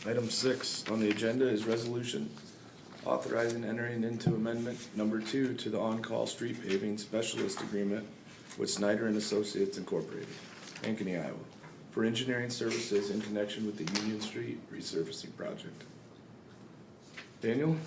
Item 6 on the agenda is resolution authorizing entering into amendment number 2 to the on-call street paving specialist agreement with Snyder and Associates Incorporated, Ankeny, Iowa, for engineering services in connection with the Union Street resurfacing project. Daniel?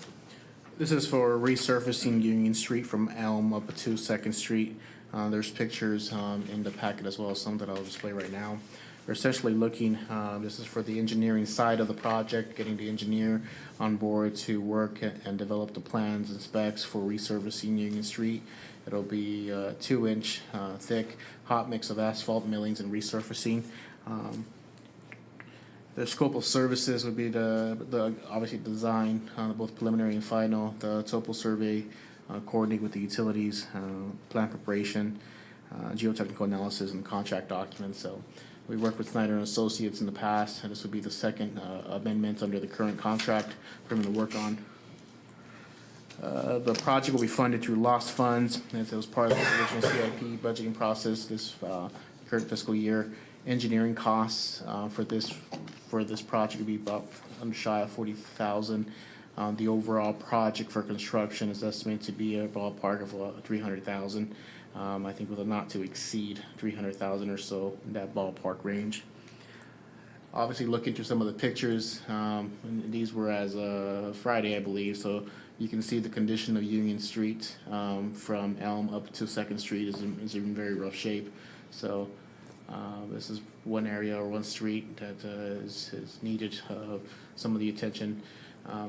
This is for resurfacing Union Street from Elm up to Second Street. There's pictures in the packet as well as some that I'll display right now. We're essentially looking, this is for the engineering side of the project, getting the engineer on board to work and develop the plans and specs for resurfacing Union Street. It'll be 2-inch thick hot mix of asphalt millings and resurfacing. The scope of services would be the obviously design, both preliminary and final, the topo survey, coordinate with the utilities, plan preparation, geotechnical analysis, and contract documents. So we worked with Snyder and Associates in the past, and this would be the second amendment under the current contract for them to work on. The project will be funded through lost funds, as it was part of the original CIP budgeting process this current fiscal year. Engineering costs for this project would be about under shy of $40,000. The overall project for construction is estimated to be a ballpark of $300,000. I think with a not to exceed $300,000 or so in that ballpark range. Obviously, looking through some of the pictures, and these were as Friday, I believe, so you can see the condition of Union Street from Elm up to Second Street is in very rough shape. So this is one area or one street that is needed some of the attention.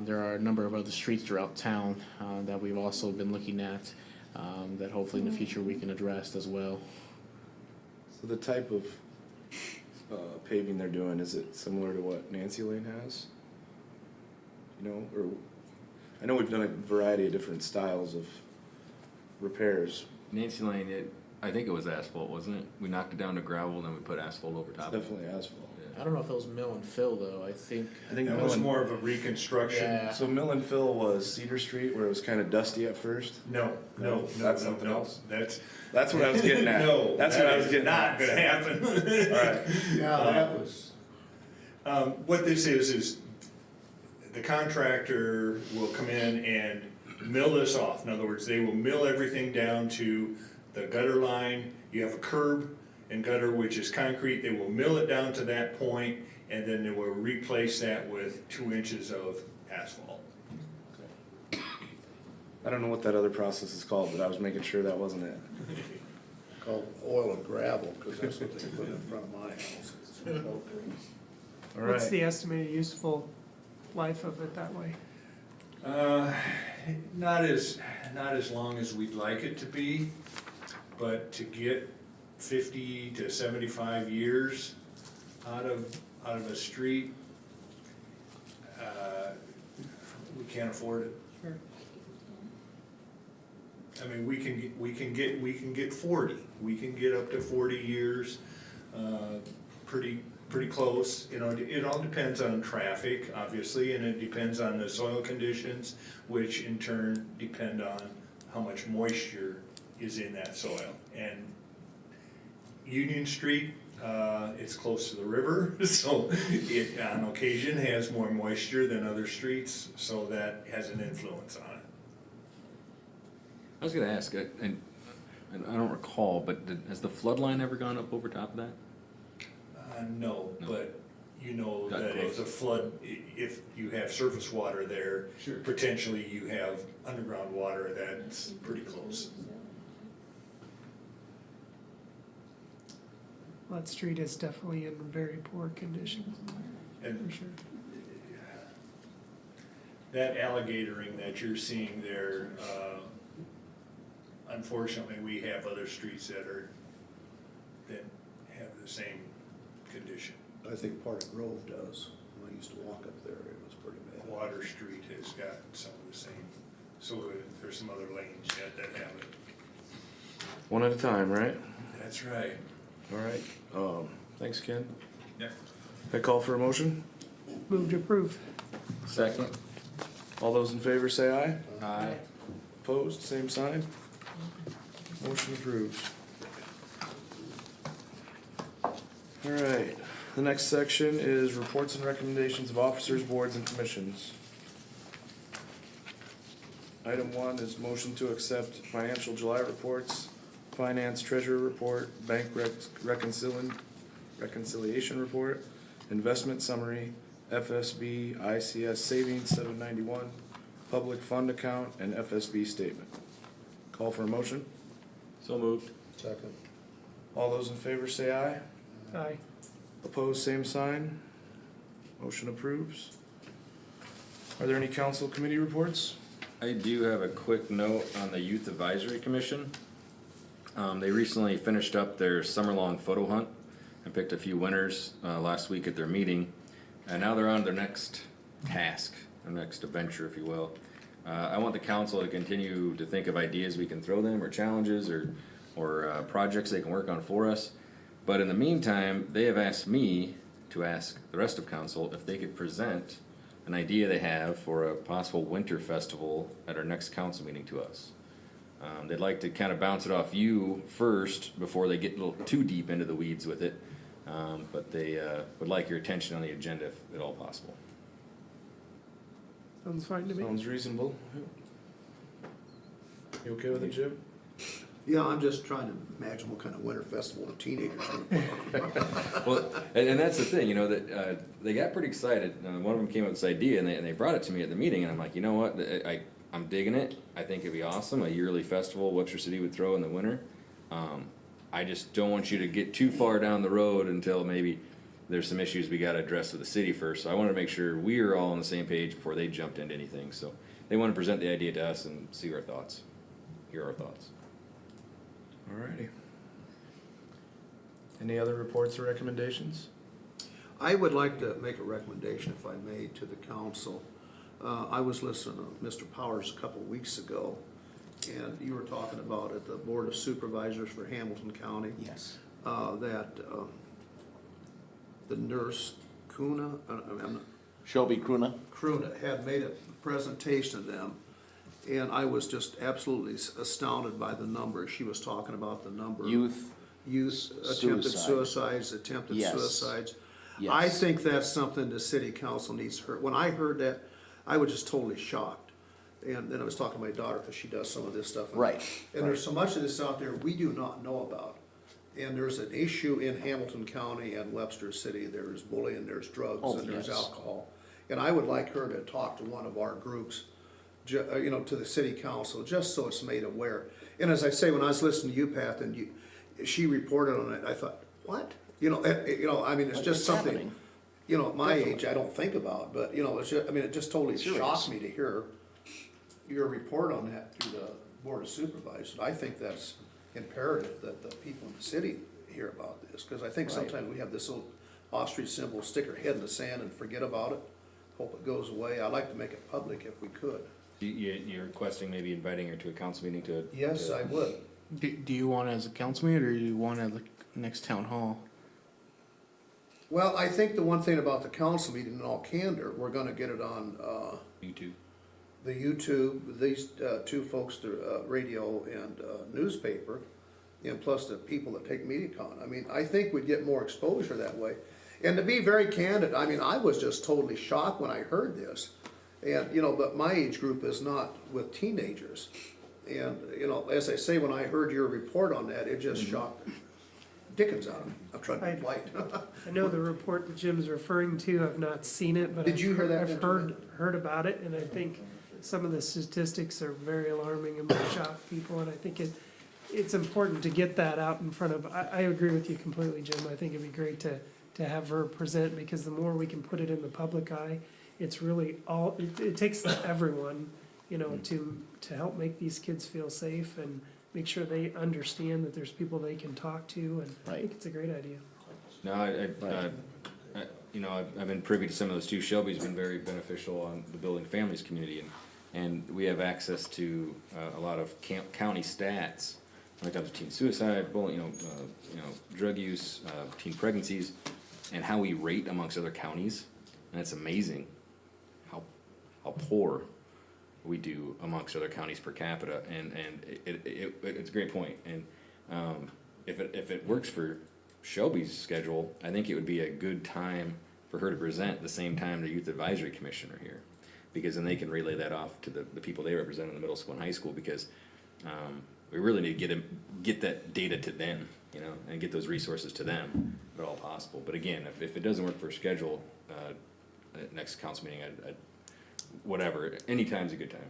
There are a number of other streets throughout town that we've also been looking at that hopefully in the future we can address as well. So the type of paving they're doing, is it similar to what Nancy Lane has? You know, or I know we've done a variety of different styles of repairs. Nancy Lane, I think it was asphalt, wasn't it? We knocked it down to gravel, and then we put asphalt over top of it. Definitely asphalt. I don't know if it was mill and fill though. I think That Mill was and- more of a reconstruction. Yeah. So Mill and Fill was Cedar Street, where it was kind of dusty at first. No, That's something else? That's That's what I was getting at. no. That's that what I was is getting not at. gonna happen. All right. Yeah, that was, What this is the contractor will come in and mill this off. In other words, they will mill everything down to the gutter line. You have a curb and gutter, which is concrete. They will mill it down to that point, and then they will replace that with 2 inches of asphalt. I don't know what that other process is called, but I was making sure that wasn't it. called oil and gravel, because that's what they put in front of my house. All What's right. the estimated useful life of it that way? Not as long as we'd like it to be, but to get 50 to 75 years out of a street, we can't afford it. Sure. I mean, we can get 40. We can get up to 40 years, pretty close. You know, it all depends on traffic, obviously, and it depends on the soil conditions, which in turn depend on how much moisture is in that soil. And Union Street, it's close to the river, so it on occasion has more moisture than other streets, so that has an influence on it. I was gonna ask, and I don't recall, but has the flood line ever gone up over top of that? No, No. but you know Got that if close. the flood, if you have surface water there, Sure. potentially you have underground water that's pretty close. Well, that street is definitely in very poor condition, And for sure. that alligatoring that you're seeing there, unfortunately, we have other streets that have the same condition. I think part of Grove does. When I used to walk up there, it was pretty bad. Water Street has got some of the same, so there's some other lanes that have it. One at a time, right? That's right. All right. Thanks, Ken. Yeah. I call for a motion? Move to approve. Second. All those in favor say aye. Aye. Opposed, same sign. Motion approves. All right, the next section is reports and recommendations of officers, boards, and commissions. Item 1 is motion to accept financial July reports, finance treasurer report, bank reconciliation report, investment summary, FSB ICS savings 791, public fund account, and FSB statement. Call for a motion. So moved. Second. All those in favor say aye. Aye. Opposed, same sign. Motion approves. Are there any council committee reports? I do have a quick note on the Youth Advisory Commission. They recently finished up their summer-long photo hunt and picked a few winners last week at their meeting. And now they're on to their next task, their next adventure, if you will. I want the council to continue to think of ideas we can throw them, or challenges, or projects they can work on for us. But in the meantime, they have asked me to ask the rest of council if they could present an idea they have for a possible winter festival at our next council meeting to us. They'd like to kind of bounce it off you first before they get a little too deep into the weeds with it. But they would like your attention on the agenda if at all possible. Sounds fine to me. Sounds reasonable. You okay with it, Jim? Yeah, I'm just trying to imagine what kind of winter festival the teenagers gonna put on. Well, and that's the thing, you know, that they got pretty excited. One of them came up with this idea, and they brought it to me at the meeting, and I'm like, you know what, I'm digging it. I think it'd be awesome, a yearly festival Webster City would throw in the winter. I just don't want you to get too far down the road until maybe there's some issues we gotta address with the city first. So I wanted to make sure we are all on the same page before they jumped into anything. So they want to present the idea to us and see our thoughts, hear our thoughts. Alrighty. Any other reports or recommendations? I would like to make a recommendation, if I may, to the council. I was listening to Mr. Powers a couple of weeks ago, and you were talking about at the Board of Supervisors for Hamilton County. Yes. That the nurse, Kuna, Shelby Kruna? Kruna had made a presentation to them, and I was just absolutely astounded by the numbers. She was talking about the number. Youth Attempted suicides, attempted Yes. suicides. Yes. I think that's something the city council needs to hear. When I heard that, I was just totally shocked. And then I was talking to my daughter, because she does some of this stuff. Right. And there's so much of this out there we do not know about. And there's an issue in Hamilton County and Webster City. There's bullying, there's drugs, Oh, and there's yes. alcohol. And I would like her to talk to one of our groups, to the city council, just so it's made aware. And as I say, when I was listening to you, Pat, and she reported on it, I thought, what? I mean, it's just something, happening. At my age, I don't think about, but, it's just, it just totally Serious. shocked me to hear your report on that through the Board of Supervisors. I think that's imperative that the people in the city hear about this, because I think Right. sometimes we have this little ostrich symbol, stick our head in the sand and forget about it, hope it goes away. I'd like to make it public if we could. You're requesting maybe inviting her to a council meeting to. Yes, I would. Do you want it as a council meeting, or do you want it at the next town hall? Well, I think the one thing about the council meeting, in all candor, we're gonna get it on, YouTube. the YouTube, these, two folks, the, radio and, newspaper, and plus the people that take MediaCon. I think we'd get more exposure that way. And to be very candid, I was just totally shocked when I heard this. And, but my age group is not with teenagers. And, as I say, when I heard your report on that, it just shocked the dickens out of me. I'm trying to be polite. I know the report that Jim's referring to, I've not seen it, but Did you hear that, I've Benjamin? heard about it, and I think some of the statistics are very alarming and will shock people, and I think it's important to get that out in front of, I agree with you completely, Jim. I think it'd be great to have her present, because the more we can put it in the public eye, it's really it takes everyone, to help make these kids feel safe and make sure they understand that there's people they can talk to, and I think it's a great idea. No, I've been privy to some of those too. Shelby's been very beneficial on the Building Families community, and we have access to a lot of county stats when it comes to teen suicide, bullying, drug use, teen pregnancies, and how we rate amongst other counties. And it's amazing how poor we do amongst other counties per capita, and it's a great point. And if it works for Shelby's schedule, I think it would be a good time for her to present the same time the Youth Advisory Commission are here, because then they can relay that off to the people they represent in the middle school and high school, because we really need to get that data to them, you know, and get those resources to them if at all possible. But again, if it doesn't work for a schedule, next council meeting, whatever, anytime's a good time.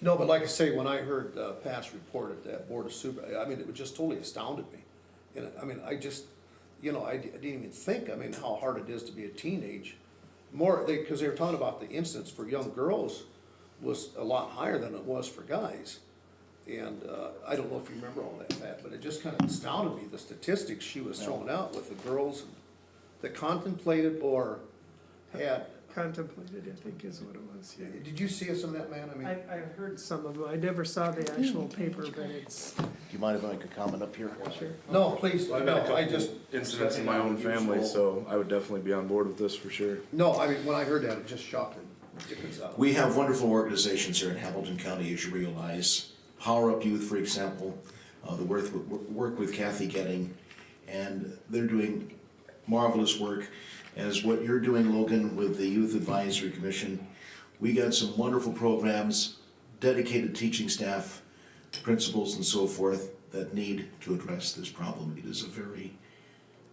No, but like I say, when I heard Pat's report at that Board of Super, I mean, it just totally astounded me. And I mean, I just, you know, I didn't even think, I mean, how hard it is to be a teenage. Because they were talking about the incidence for young girls was a lot higher than it was for guys. And I don't know if you remember all that, Pat, but it just kind of astounded me, the statistics she was throwing out with the girls that contemplated or had. Contemplated, I think is what it was, yeah. Did you see some of that, man? I mean, I heard some of them, I never saw the actual paper, but it's. Do you mind if I make a comment up here? Sure. no, please, Well, I've had a no, I couple just. incidents in my own family, so I would definitely be on board with this for sure. No, I mean, when I heard that, it just shocked the dickens out of me. We have wonderful organizations here in Hamilton County, as you realize. Power Up Youth, for example, the work with Kathy Getting, and they're doing marvelous work. As what you're doing, Logan, with the Youth Advisory Commission, we got some wonderful programs, dedicated teaching staff, principals and so forth that need to address this problem. It is a very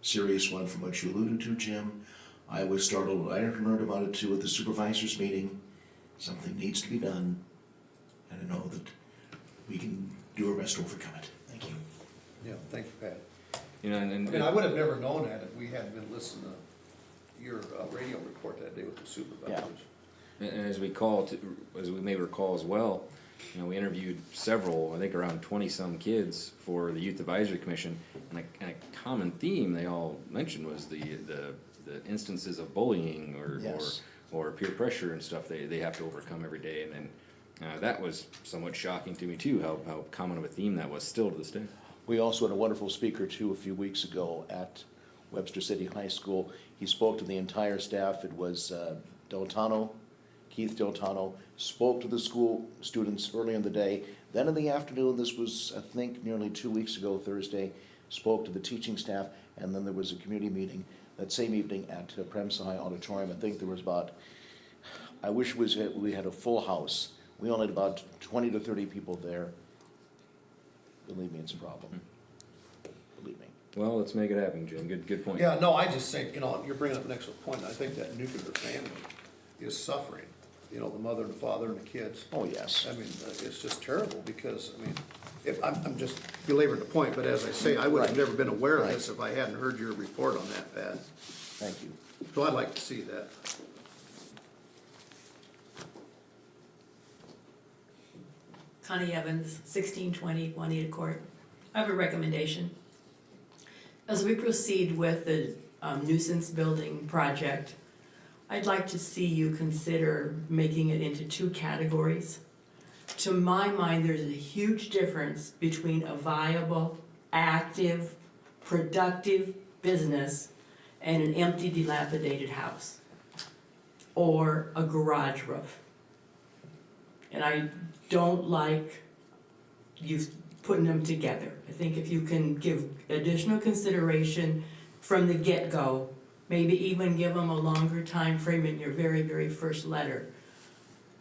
serious one from what you alluded to, Jim. I was startled, I learned about it too at the supervisors meeting. Something needs to be done, and I know that we can do our best to overcome it. Thank you. Yeah, thank you, Pat. You know, I mean, I would have never known that if we hadn't been listening to your radio report that day with the supervisors. and as we may recall as well, you know, we interviewed several, I think around 20-some kids for the Youth Advisory Commission, and a common theme they all mentioned was the instances of bullying or peer pressure and stuff they have to overcome every day. And then that was somewhat shocking to me too, how common of a theme that was still to this day. We also had a wonderful speaker too a few weeks ago at Webster City High School. He spoke to the entire staff. It was Keith Deltano, spoke to the school students early in the day. Then in the afternoon, this was, I think, nearly 2 weeks ago, Thursday, spoke to the teaching staff, and then there was a community meeting that same evening at Premsa High Auditorium. I think there was about, I wish we had a full house. We only had about 20 to 30 people there. Believe me, it's a problem. Believe me. Well, let's make it happen, Jim. Good point. Yeah, no, I just think, you know, you're bringing up an excellent point. I think that nuclear family is suffering. You know, the mother and the father and the kids. Oh, yes. I mean, it's just terrible because, I mean, I'm just belaboring the point, but as I say, I would have never been aware of this if I hadn't heard your report on that, Pat. Thank you. So I'd like to see that. Connie Evans, 1620 Juanita Court. I have a recommendation. As we proceed with the nuisance building project, I'd like to see you consider making it into 2 categories. To my mind, there's a huge difference between a viable, active, productive business and an empty, dilapidated house or a garage roof. And I don't like you putting them together. I think if you can give additional consideration from the get-go, maybe even give them a longer time frame in your very, very first letter.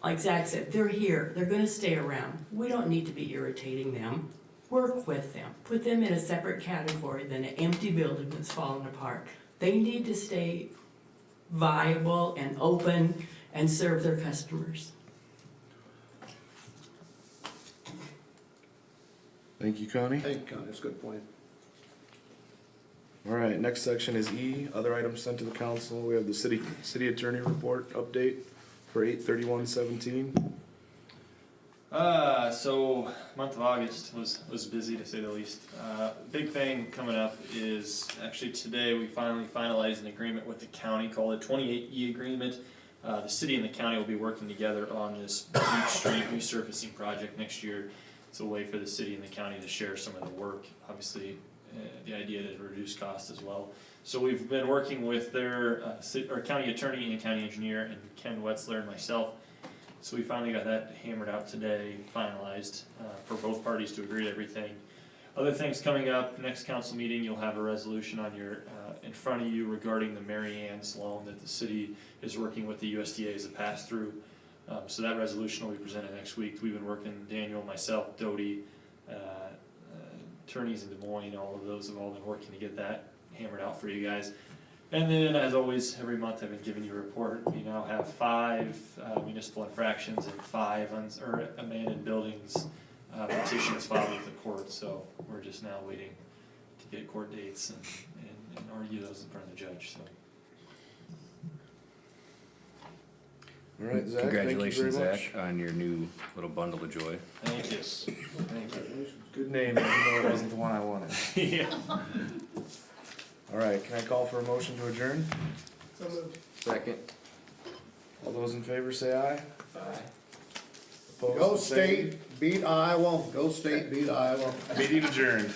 Like Zach said, they're here, they're gonna stay around. We don't need to be irritating them. Work with them. Put them in a separate category than an empty building that's falling apart. They need to stay viable and open and serve their customers. Thank you, Connie. Thank you, Connie, that's a good point. All right, next section is E, other items sent to the council. We have the city attorney report update for 8/31/17. So month of August was busy to say the least. Big thing coming up is actually today we finally finalized an agreement with the county called the 28E agreement. The city and the county will be working together on this Beach Street resurfacing project next year. It's a way for the city and the county to share some of the work. Obviously, the idea to reduce costs as well. So we've been working with their county attorney and county engineer and Ken Wetzler and myself So we finally got that hammered out today, finalized, for both parties to agree to everything. Other things coming up, next council meeting, you'll have a resolution on your, in front of you regarding the Mary Ann's loan that the city is working with the USDA as a pass-through. So that resolution will be presented next week. We've been working, Daniel, myself, Doty, attorneys in Des Moines, all of those have all been working to get that hammered out for you guys. And then, as always, every month I've been giving you a report. We now have 5 municipal infractions and 5 abandoned buildings petitions filed with the court. So we're just now waiting to get court dates and argue those in front of the judge. So. All right, Zach, thank you very Congratulations, much. Zach, on your new little bundle of joy. Thank you. Thank you. Good name, even though it wasn't the one I wanted. Yeah. All right, can I call for a motion to adjourn? Second. All those in favor say aye. Aye. Opposed, Go the same. State, beat Iowa, go State, beat Iowa. Meeting adjourned.